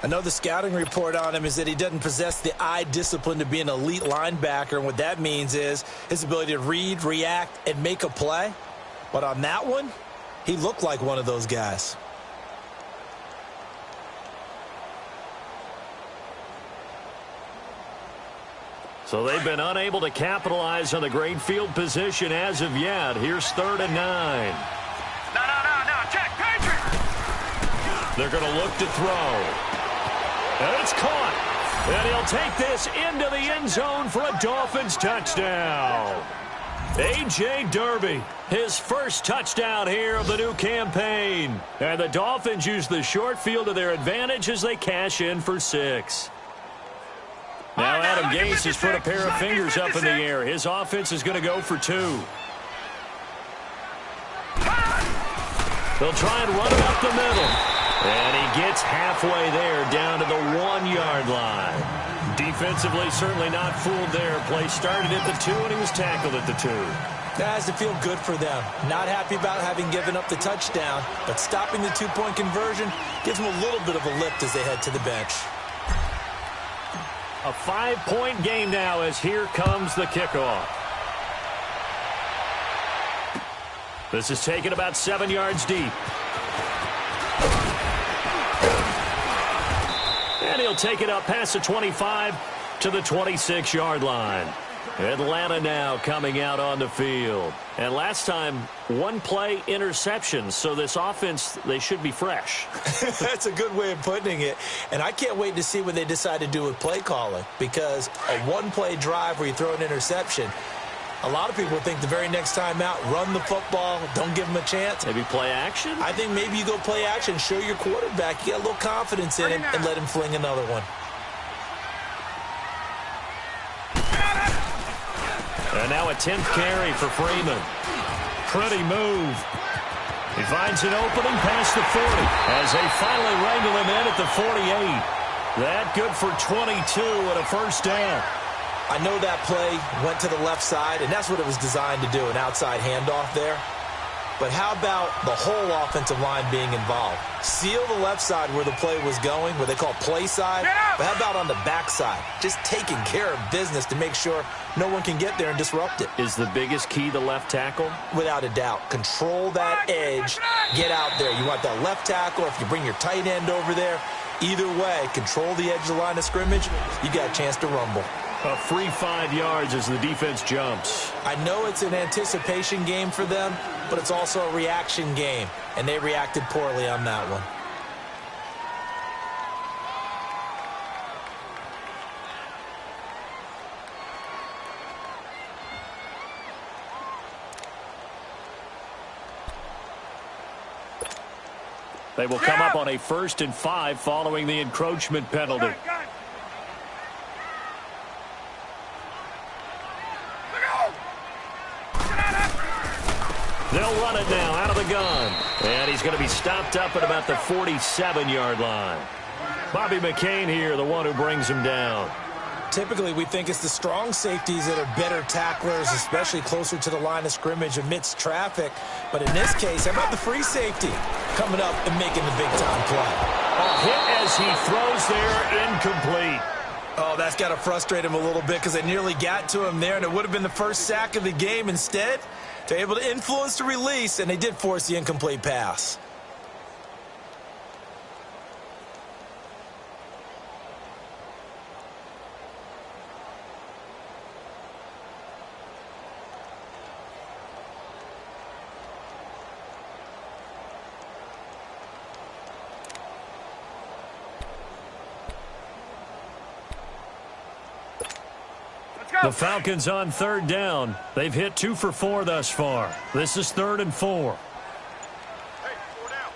I know the scouting report on him is that he doesn't possess the eye discipline to be an elite linebacker, and what that means is his ability to read, react, and make a play. But on that one, he looked like one of those guys. So they've been unable to capitalize on the great field position as of yet. Here's 3rd and 9. No, check, Patrick. They're going to look to throw. And it's caught. And he'll take this into the end zone for a Dolphins touchdown. A.J. Derby, his first touchdown here of the new campaign. And the Dolphins use the short field to their advantage as they cash in for 6. Now Adam Gase has put a pair of fingers up in the air. His offense is going to go for 2. They'll try and run it up the middle. And he gets halfway there down to the 1-yard line. Defensively, certainly not fooled there. Play started at the 2, and he was tackled at the 2. That has to feel good for them. Not happy about having given up the touchdown, but stopping the 2-point conversion gives them a little bit of a lift as they head to the bench. A 5-point game now as here comes the kickoff. This is taken about 7 yards deep. And he'll take it up past the 25 to the 26-yard line. Atlanta now coming out on the field. And last time, 1 play interception. So this offense, they should be fresh. That's a good way of putting it. And I can't wait to see what they decide to do with play calling. Because a 1-play drive where you throw an interception, a lot of people think the very next time out, run the football, don't give them a chance. Maybe play action? I think maybe you go play action, show your quarterback, you got a little confidence in him, and let him fling another one. And now a 10th carry for Freeman. Pretty move. He finds an opening past the 40 as they finally wrangle him in at the 48. That good for 22 and a first down. I know that play went to the left side, and that's what it was designed to do, an outside handoff there. But how about the whole offensive line being involved? Seal the left side where the play was going, what they call play side. But how about on the back side? Just taking care of business to make sure no one can get there and disrupt it. Is the biggest key the left tackle? Without a doubt. Control that edge. Get out there. You want that left tackle. If you bring your tight end over there, either way, control the edge of the line of scrimmage. You got a chance to rumble. A free 5 yards as the defense jumps. I know it's an anticipation game for them, but it's also a reaction game, and they reacted poorly on that one. They will come up on a 1st and 5 following the encroachment penalty. They'll run it now out of the gun. And he's going to be stopped up at about the 47-yard line. Bobby McCain here, the one who brings him down. Typically, we think it's the strong safeties that are better tacklers, especially closer to the line of scrimmage amidst traffic. But in this case, how about the free safety coming up and making the big-time play? A hit as he throws there, incomplete. Oh, that's got to frustrate him a little bit because they nearly got to him there, and it would have been the first sack of the game. Instead, they're able to influence the release, and they did force the incomplete pass. The Falcons on 3rd down. They've hit 2 for 4 thus far. This is 3rd and 4. Hey, 4 down.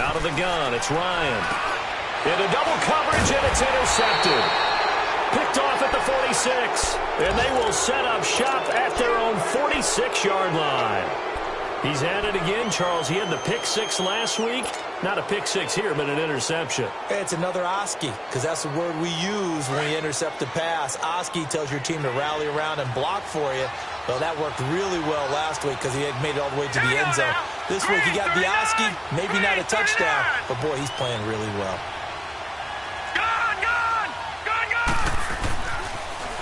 Out of the gun, it's Ryan. Into double coverage, and it's intercepted. Picked off at the 46. And they will set up shop at their own 46-yard line. He's at it again, Charles. He had the pick 6 last week. Not a pick 6 here, but an interception. It's another Oski, because that's the word we use when we intercept the pass. Oski tells your team to rally around and block for you. Well, that worked really well last week because he had made it all the way to the end zone. This week he got the Oski, maybe not a touchdown, but boy, he's playing really well.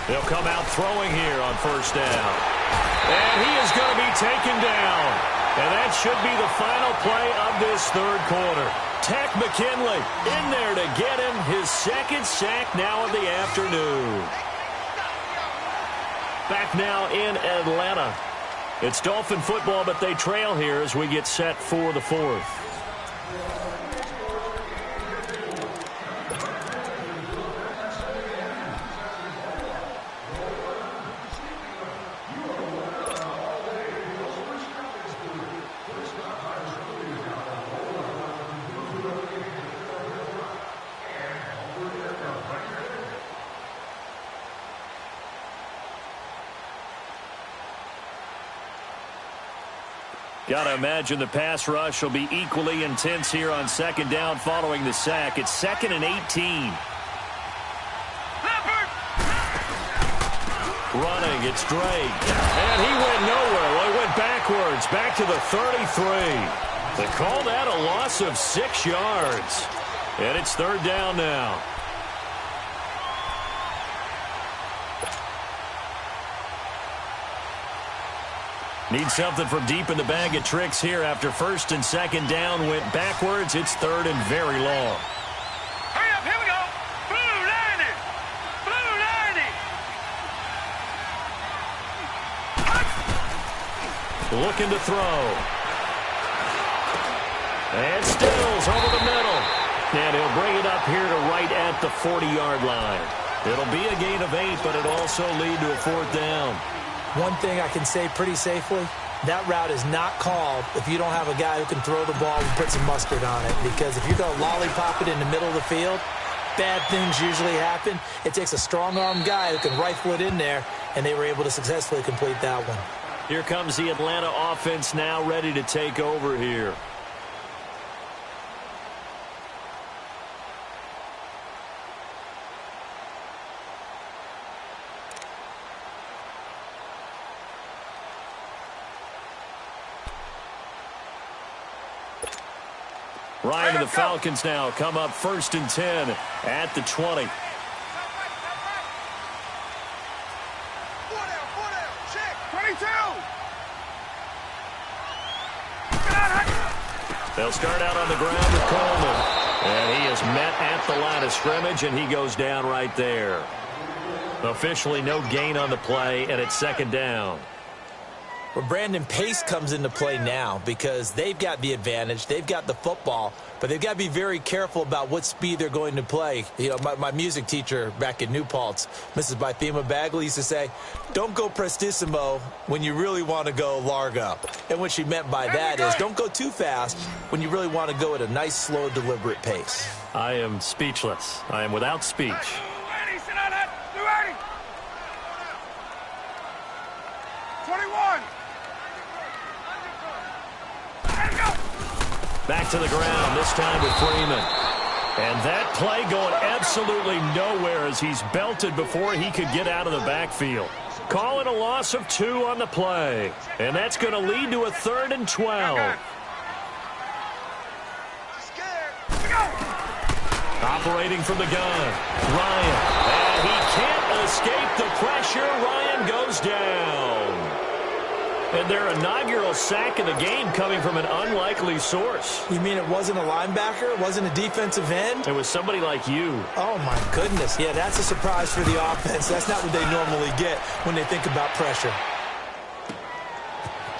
They'll come out throwing here on 1st down. And he is going to be taken down. And that should be the final play of this 3rd quarter. Tech McKinley in there to get him his 2nd sack now of the afternoon. Back now in Atlanta. It's Dolphin football, but they trail here as we get set for the 4th. Got to imagine the pass rush will be equally intense here on 2nd down following the sack. It's 2nd and 18. Running, it's Drake. And he went nowhere. Well, he went backwards, back to the 33. They call that a loss of 6 yards. And it's 3rd down now. Need something from deep in the bag of tricks here after 1st and 2nd down went backwards. It's 3rd and very long. Hurry up, here we go. Blue 90. Blue 90. Looking to throw. And Stills over the middle. And he'll bring it up here to right at the 40-yard line. It'll be a gain of 8, but it'll also lead to a 4th down. One thing I can say pretty safely, that route is not called if you don't have a guy who can throw the ball and put some mustard on it. Because if you're going to lollipop it in the middle of the field, bad things usually happen. It takes a strong-arm guy who can rifle it in there, and they were able to successfully complete that one. Here comes the Atlanta offense now ready to take over here. Ryan and the Falcons now come up 1st and 10 at the 20. They'll start out on the ground with Coleman. And he is met at the line of scrimmage, and he goes down right there. Officially no gain on the play, and it's 2nd down. Well, Brandon, pace comes into play now because they've got the advantage. They've got the football, but they've got to be very careful about what speed they're going to play. You know, my music teacher back in New Paltz, Mrs. Bythema Bagley, used to say, don't go prestissimo when you really want to go largo. And what she meant by that is don't go too fast when you really want to go at a nice, slow, deliberate pace. I am speechless. I am without speech. Back to the ground, this time with Freeman. And that play going absolutely nowhere as he's belted before he could get out of the backfield. Calling a loss of 2 on the play. And that's going to lead to a 3rd and 12. Operating from the gun, Ryan. And he can't escape the pressure. Ryan goes down. And their inaugural sack of the game coming from an unlikely source. You mean it wasn't a linebacker? It wasn't a defensive end? It was somebody like you. Oh, my goodness. Yeah, that's a surprise for the offense. That's not what they normally get when they think about pressure.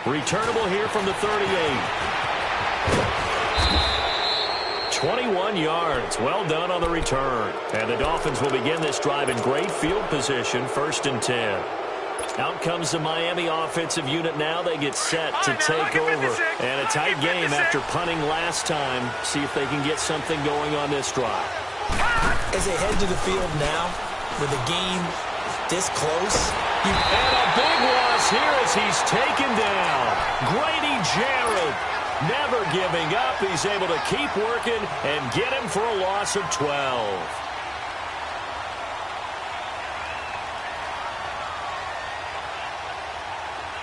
Returnable here from the 38. 21 yards. Well done on the return. And the Dolphins will begin this drive in great field position, 1st and 10. Out comes the Miami offensive unit now. They get set to take over. And a tight game after punting last time. See if they can get something going on this drive. As they head to the field now, with the game this close. And a big loss here as he's taken down. Grady Jarrett never giving up. He's able to keep working and get him for a loss of 12.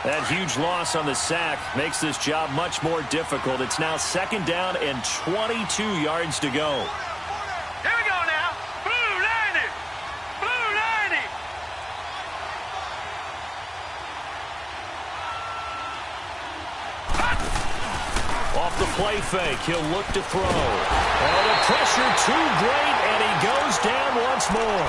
That huge loss on the sack makes this job much more difficult. It's now 2nd down and 22 yards to go. Here we go now. Blue 90. Blue 90. Off the play fake, he'll look to throw. And the pressure too great, and he goes down once more.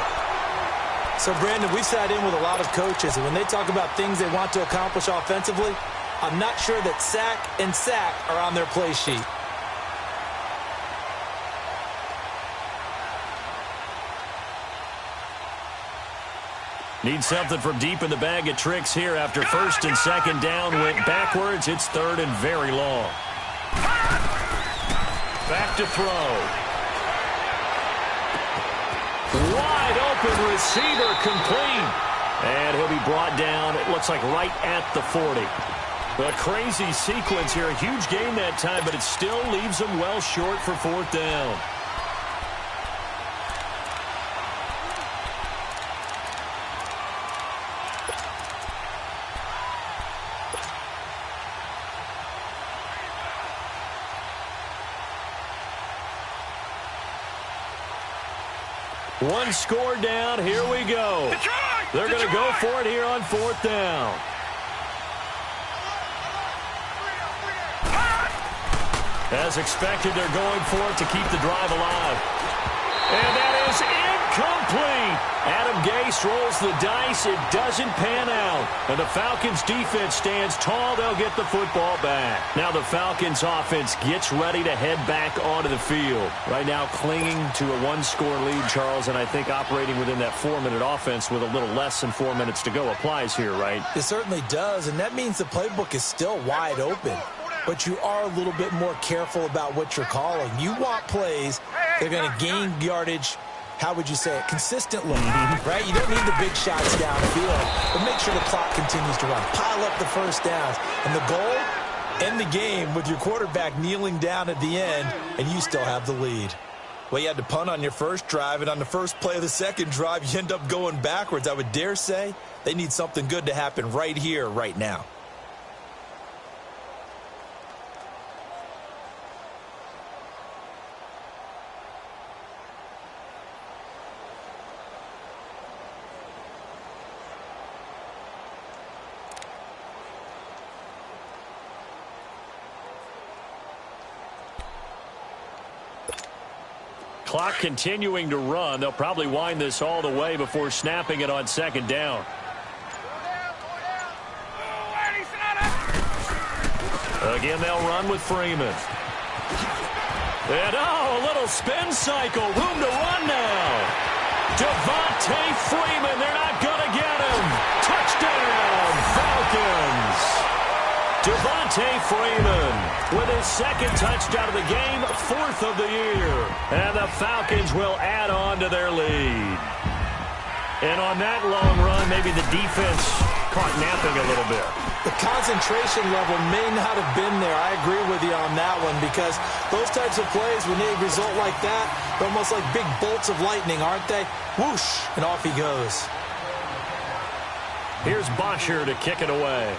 So, Brandon, we sat in with a lot of coaches, and when they talk about things they want to accomplish offensively, I'm not sure that sack and sack are on their play sheet. Need something from deep in the bag of tricks here after 1st and 2nd down went backwards. It's 3rd and very long. Back to throw. Wide open receiver complete. And he'll be brought down, it looks like right at the 40. A crazy sequence here. A huge gain that time, but it still leaves them well short for 4th down. One score down. Here we go. They're going to go for it here on 4th down. As expected, they're going for it to keep the drive alive. And that is incomplete. Adam Gase rolls the dice. It doesn't pan out. And the Falcons defense stands tall. They'll get the football back. Now the Falcons offense gets ready to head back onto the field. Right now clinging to a 1-score lead, Charles, and I think operating within that 4-minute offense with a little less than 4 minutes to go applies here, right? It certainly does, and that means the playbook is still wide open. But you are a little bit more careful about what you're calling. You want plays that are going to gain yardage, how would you say it, consistently, right? You don't need the big shots downfield, but make sure the clock continues to run. Pile up the first downs. And the goal, end the game with your quarterback kneeling down at the end, and you still have the lead. Well, you had to punt on your first drive, and on the first play of the second drive, you end up going backwards. I would dare say they need something good to happen right here, right now. clock continuing to run. They'll probably wind this all the way before snapping it on second down. Again, they'll run with Freeman. And, a little spin cycle. Room to run now. Devontae Freeman. They're not going to get him. Touchdown, Falcons. Devontae Freeman with his second touchdown of the game, 4th of the year. And the Falcons will add on to their lead. And on that long run, maybe the defense caught napping a little bit. The concentration level may not have been there. I agree with you on that one, because those types of plays, when they result like that, they're almost like big bolts of lightning, aren't they? Whoosh, and off he goes. Here's Bosher to kick it away.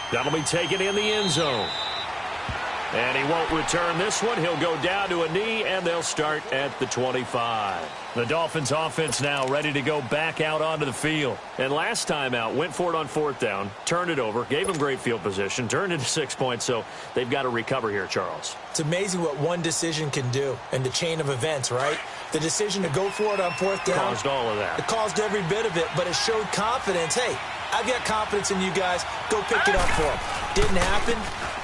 That'll be taken in the end zone. And he won't return this one. He'll go down to a knee, and they'll start at the 25. The Dolphins offense now ready to go back out onto the field. And last time out, went for it on 4th down, turned it over, gave them great field position, turned into 6 points, so they've got to recover here, Charles. It's amazing what one decision can do in the chain of events, right? The decision to go for it on 4th down. Caused all of that. It caused every bit of it, but it showed confidence. Hey, I've got confidence in you guys. Go pick it up for them. Didn't happen.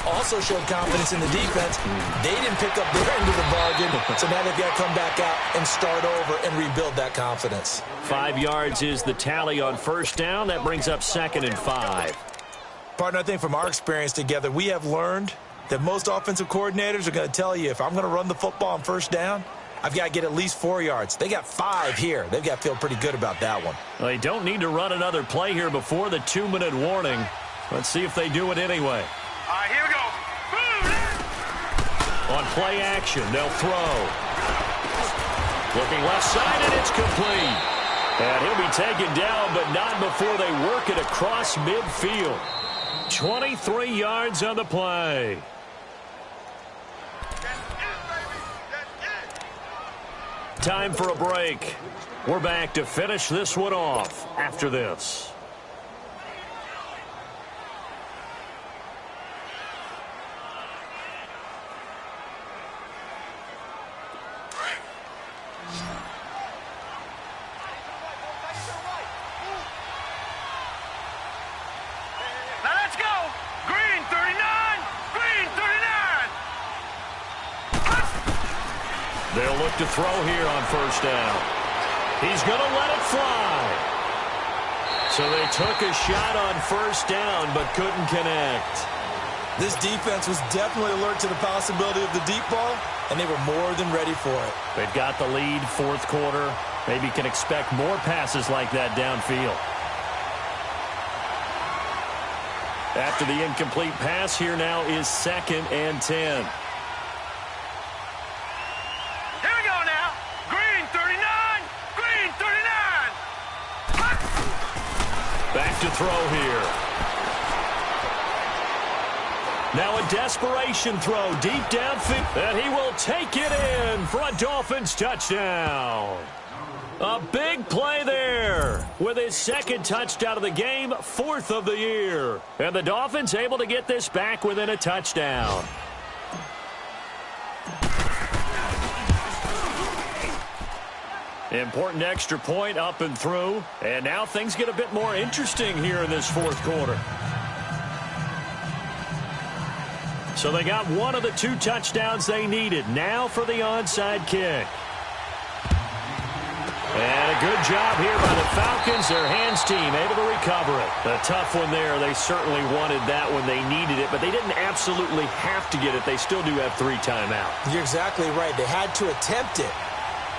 Also showed confidence in the defense. They didn't pick up their end of the bargain, so now they've got to come back out and start over and rebuild that confidence. 5 yards is the tally on 1st down. That brings up 2nd and 5. Partner, I think from our experience together, we have learned that most offensive coordinators are going to tell you, if I'm going to run the football on 1st down, I've got to get at least 4 yards. They got 5 here. They've got to feel pretty good about that one. Well, they don't need to run another play here before the 2-minute warning. Let's see if they do it anyway. All right, here we go. On play action, they'll throw. Looking left side, and it's complete. And he'll be taken down, but not before they work it across midfield. 23 yards on the play. Time for a break. We're back to finish this one off after this. They'll look to throw here on 1st down. He's going to let it fly. So they took a shot on 1st down but couldn't connect. This defense was definitely alert to the possibility of the deep ball, and they were more than ready for it. They've got the lead, 4th quarter. Maybe can expect more passes like that downfield. After the incomplete pass, here now is 2nd and 10. Back to throw here. Now a desperation throw deep downfield. And he will take it in for a Dolphins touchdown. A big play there with his 2nd touchdown of the game, 4th of the year. And the Dolphins able to get this back within a touchdown. Important extra point up and through. And now things get a bit more interesting here in this 4th quarter. So they got one of the 2 touchdowns they needed. Now for the onside kick. And a good job here by the Falcons. Their hands team able to recover it. A tough one there. They certainly wanted that when they needed it, but they didn't absolutely have to get it. They still do have 3 timeouts. You're exactly right. They had to attempt it.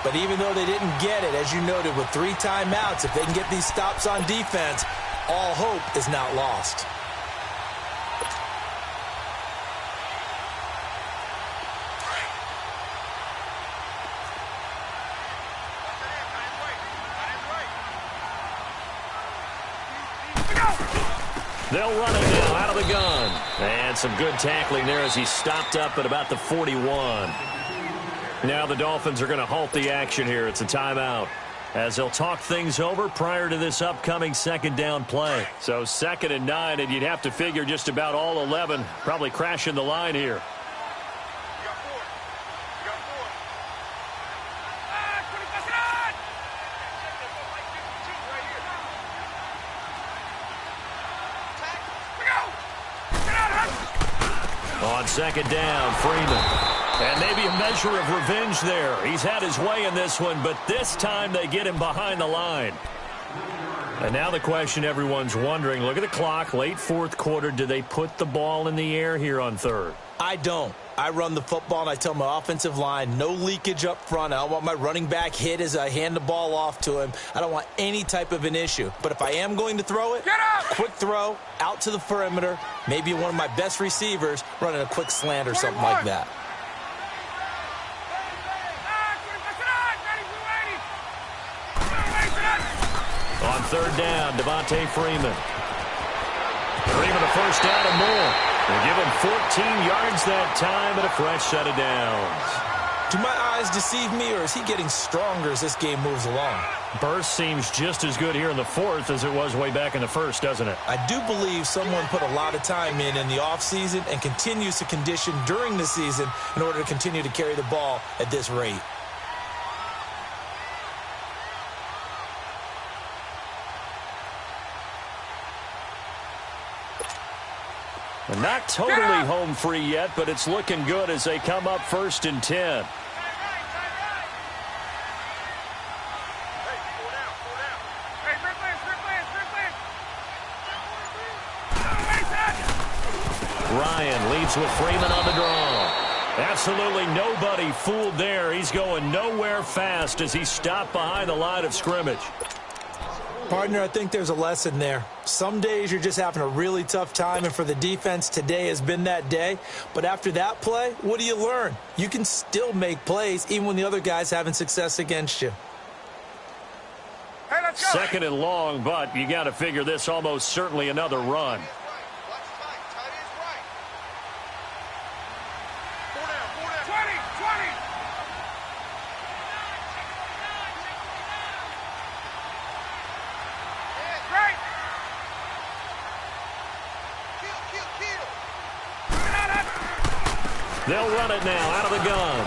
But even though they didn't get it, as you noted, with 3 timeouts, if they can get these stops on defense, all hope is not lost. They'll run it now out of the gun. And some good tackling there as he stopped up at about the 41. Now the Dolphins are going to halt the action here. It's a timeout as they'll talk things over prior to this upcoming 2nd down play. So 2nd and 9, and you'd have to figure just about all 11 probably crashing the line here. On second down, Freeman. And maybe a measure of revenge there. He's had his way in this one, but this time they get him behind the line. And now the question everyone's wondering, look at the clock, late fourth quarter. Do they put the ball in the air here on third? I don't. I run the football, and I tell my offensive line, no leakage up front. I don't want my running back hit as I hand the ball off to him. I don't want any type of an issue. But if I am going to throw it, quick throw, out to the perimeter, maybe one of my best receivers running a quick slant or something like that. On third down, Devontae Freeman. Freeman a first down and more. They give him 14 yards that time and a fresh set of downs. Do my eyes deceive me, or is he getting stronger as this game moves along? Burst seems just as good here in the fourth as it was way back in the first, doesn't it? I do believe someone put a lot of time in the offseason and continues to condition during the season in order to continue to carry the ball at this rate. And not totally home free yet, but it's looking good as they come up 1st and 10. Ryan leads with Freeman on the draw. Absolutely nobody fooled there. He's going nowhere fast as he stopped behind the line of scrimmage. Partner, I think there's a lesson there. Some days you're just having a really tough time, and for the defense, today has been that day. But after that play, what do you learn? You can still make plays even when the other guy's having success against you. Hey, let's go. Second and long, but you got to figure this almost certainly another run. They'll run it now out of the gun.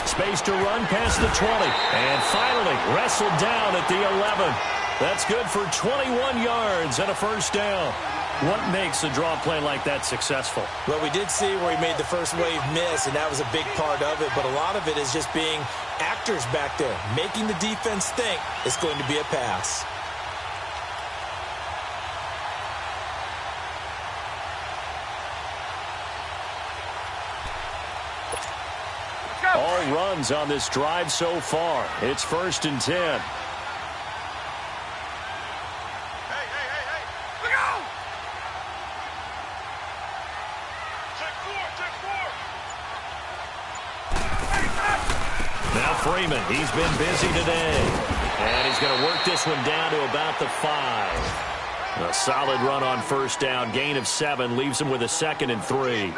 Space to run past the 20. And finally wrestled down at the 11. That's good for 21 yards and a first down. What makes a draw play like that successful? Well, we did see where he made the first wave miss, and that was a big part of it. But a lot of it is just being actors back there, making the defense think it's going to be a pass. All runs on this drive so far. It's 1st and 10. Hey. Look out! Check four. Now Freeman, he's been busy today. And he's going to work this one down to about the 5. A solid run on first down. Gain of 7 leaves him with a 2nd and 3.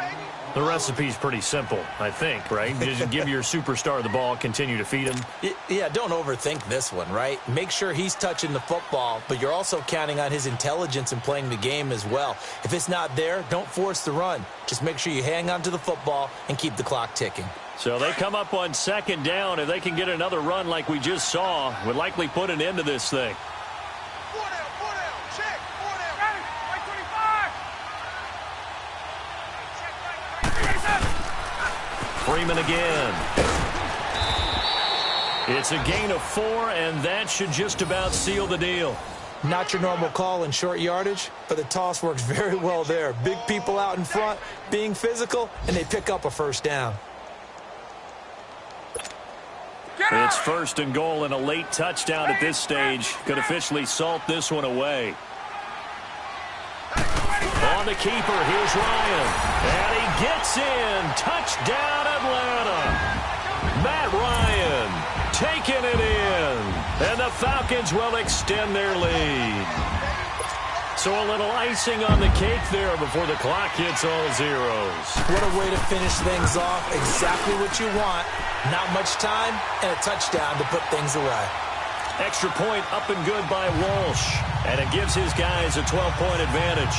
The recipe's pretty simple, I think, right? Just give your superstar the ball, continue to feed him. Yeah, don't overthink this one, right? Make sure he's touching the football, but you're also counting on his intelligence in playing the game as well. If it's not there, don't force the run. Just make sure you hang on to the football and keep the clock ticking. So they come up on 2nd down. If they can get another run like we just saw, would likely put an end to this thing. Freeman again. It's a gain of 4, and that should just about seal the deal. Not your normal call in short yardage, but the toss works very well there. Big people out in front, being physical, and they pick up a first down. It's 1st and goal, and a late touchdown at this stage could officially salt this one away. On the keeper, here's Ryan. And he gets in. Touchdown, Atlanta. Matt Ryan taking it in. And the Falcons will extend their lead. So a little icing on the cake there before the clock hits all zeros. What a way to finish things off. Exactly what you want. Not much time and a touchdown to put things away. Extra point up and good by Walsh. And it gives his guys a 12-point advantage.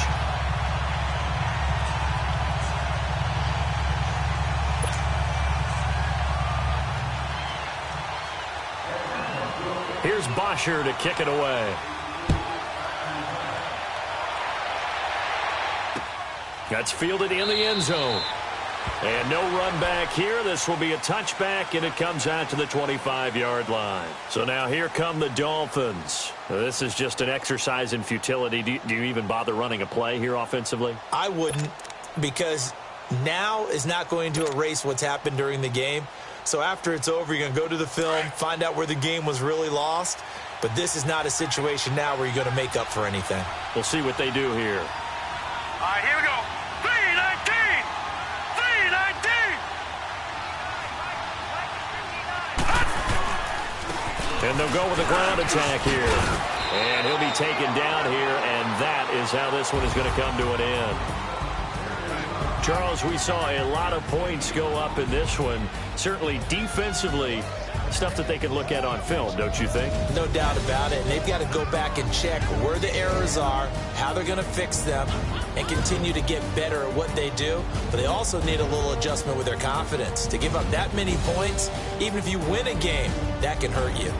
Here's Bosher to kick it away. That's fielded in the end zone. And no run back here. This will be a touchback, and it comes out to the 25-yard line. So now here come the Dolphins. This is just an exercise in futility. Do you even bother running a play here offensively? I wouldn't, because now is not going to erase what's happened during the game. So after it's over, you're going to go to the film, find out where the game was really lost. But this is not a situation now where you're going to make up for anything. We'll see what they do here. All right, here we go. 319! 319! And they'll go with a ground attack here. And he'll be taken down here, and that is how this one is going to come to an end. Charles, we saw a lot of points go up in this one. Certainly defensively, stuff that they can look at on film, don't you think? No doubt about it. And they've got to go back and check where the errors are, how they're going to fix them, and continue to get better at what they do. But they also need a little adjustment with their confidence. To give up that many points, even if you win a game, that can hurt you.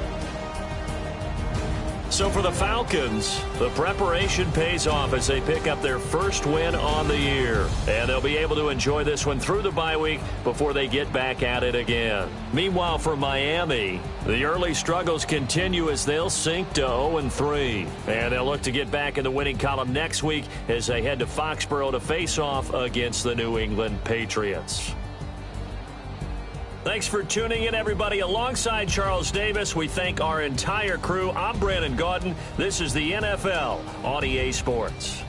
So for the Falcons, the preparation pays off as they pick up their first win on the year. And they'll be able to enjoy this one through the bye week before they get back at it again. Meanwhile, for Miami, the early struggles continue as they'll sink to 0-3. And they'll look to get back in the winning column next week as they head to Foxborough to face off against the New England Patriots. Thanks for tuning in, everybody. Alongside Charles Davis, we thank our entire crew. I'm Brandon Gaudin. This is the NFL on EA Sports.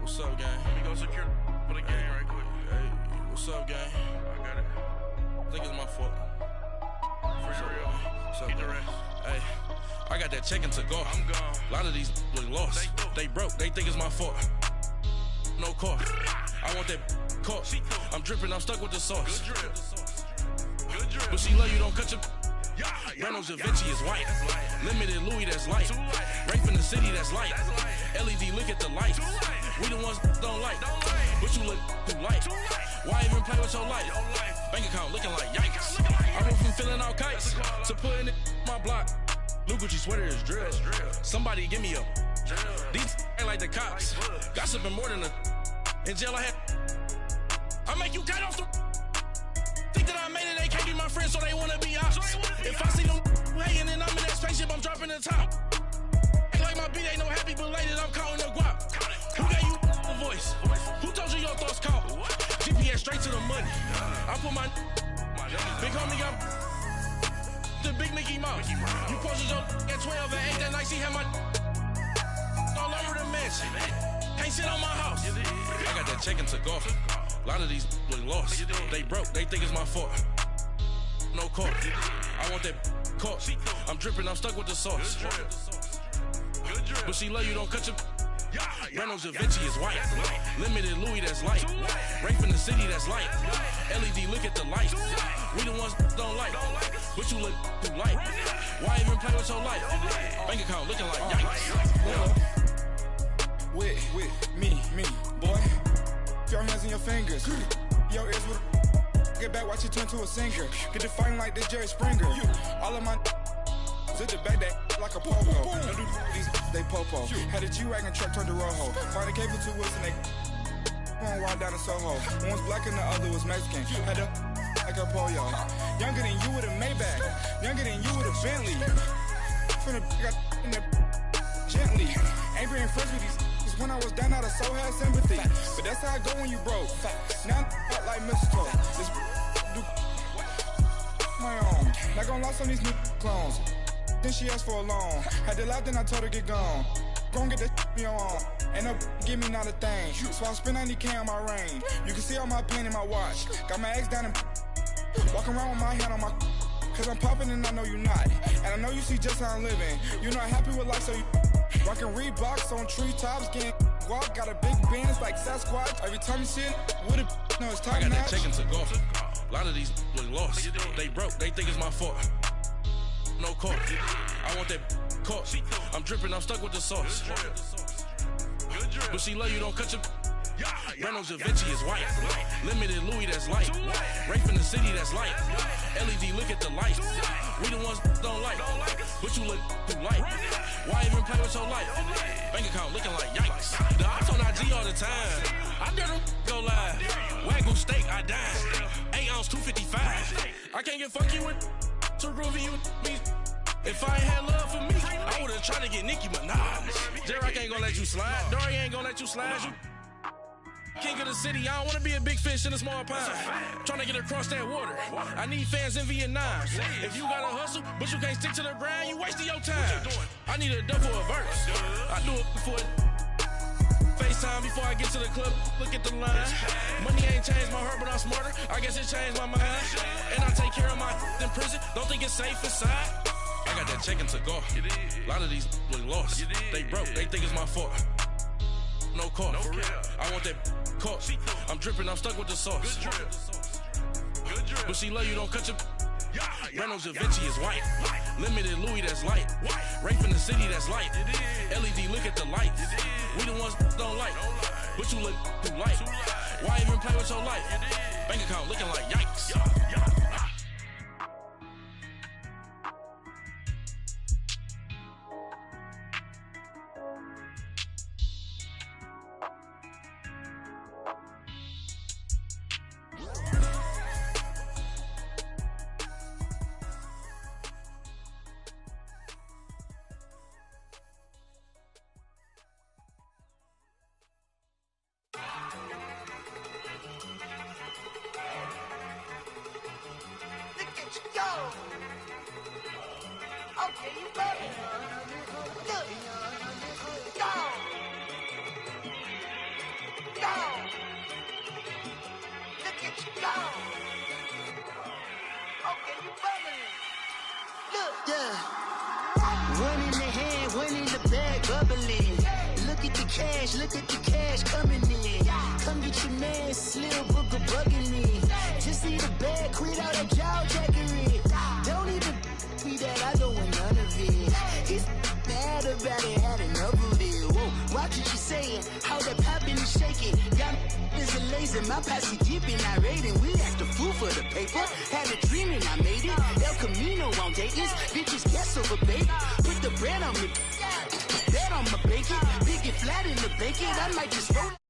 What's up, gang? Let me go secure for the game right quick. Hey, what's up, gang? I got it. I think it's my fault. For real. What's up, keep the rest. Hey, I got that check-in to go. I'm gone. A lot of these look lost. They broke. They think it's my fault. No car. I want that car. I'm dripping. I'm stuck with the sauce. Good drip. Good drip. But she love you. Don't cut your... Reynolds Da Vinci is white. Limited Louis, that's light. Rape in the city, that's light. LED, look at the light. We the ones don't like. But you look too light. Why even play with your life? Bank account looking like yikes. I went from feeling all kites to putting it in my block. Blue Gucci sweater is drill. Somebody give me a. These ain't like the cops. Gossiping more than a. In jail I had. I make you cut off the. Think that I made it, they can't be my friends, so they wanna be ops. If I see them hating and I'm in that spaceship, I'm dropping the top. Ain't like my beat ain't no happy belated, I'm counting the guap. Who gave you the voice? Who told you your thoughts count? GPS straight to the money. I put my big homie got the big Mickey Mouse. You posted your at 12 and 8 that night, she had my all over the mansion. Can't sit on my house. I got that check-in to go. A lot of these look lost. They broke. They think it's my fault. No car. I want that car. I'm dripping. I'm stuck with the sauce. But she love you. Don't cut your... Reynolds Da Vinci is white. Limited Louis, that's light. Rape in the city, that's light. LED, look at the light. We the ones don't like. But you look too light. Why even play with your life? Bank account looking like yikes. With me, boy. Your hands and your fingers. Your ears with get back, watch it turn to a singer. Get it fighting like this Jerry Springer. All of my sit the back that like a pogo. Don't do these they popo. Had a G-Wagon truck turned to Rojo. Find a cable 2 wheels and they going wild down in Soho. One was black and the other was Mexican. Had a like a pollo. Younger than you with a Maybach. Younger than you with a Bentley. From the got in the gently. Ain't being friends with these. When I was down, I so had sympathy. But that's how I go when you broke. Now I'm like mistletoe. This do my own. gon' lost on these new clones. Then she asked for a loan. Had to laugh, then I told her get gone. Gon' get that me on. Ain't no give me not a thing. So I spend 90K on my range. You can see all my pain in my watch. Got my ex down and walking around with my hand on my. Cause I'm popping and I know you not. And I know you see just how I'm living. You're not happy with life, so you rockin' Reeboks on treetops, getting walk. Got a big Benz like Sasquatch. Every time you see it, with it, no, it's top I got notch. that check into golf. A lot of these look lost. They broke, they think it's my fault. No court. I want that court. I'm dripping, I'm stuck with the sauce. But she love you, don't cut your. Reynolds Da Vinci is white. Limited Louis, that's light. Rape in the city, that's light. LED, look at the light. We the ones don't like. But you look too light. Why even play with your life? Bank account looking like yikes. The ops on IG all the time. I dare them go live. Wagyu steak, I dine. 8 ounce, 255. I can't get funky with too groovy you me. If I ain't had love for me, I would've tried to get Nicki Minaj. J-Rock ain't gonna let you slide. Dory ain't gonna let you slide. You king of the city, I don't wanna be a big fish in a small pond. Tryna get across that water. I need fans in Vietnam. If you gotta hustle, but you can't stick to the grind, you wasting your time. I need a double a verse. I do it before FaceTime before I get to the club. Look at the line. Money ain't changed my heart, but I'm smarter. I guess it changed my mind. And I take care of my in prison. Don't think it's safe inside. I got that check into golf. A lot of these look lost. They broke, they think it's my fault. No court. I want that court. I'm dripping, I'm stuck with the sauce. But she love you, don't cut your. Reynolds Da Vinci is white. Limited Louis, that's light. Rape in the city, that's light. LED, look at the light. We the ones don't like. But you look too light. Why even play with your life? Bank account looking like yikes. Look at the cash coming in. Come get your man, Slim Booker bugging me. Just need a bag, quit all that jaw jackery. Don't even be that, I don't want none of it. He's mad about it, had enough of it. Whoa, watch what you saying, how that poppin' and shaking. Got is a lazy, my posse dipping, I raiding. We act a fool for the paper. Had a dream and I made it. El Camino on Dayton's, bitches guess over baby. Put the bread on me. Bet on my bacon, big and flat in the bacon. I might just roll.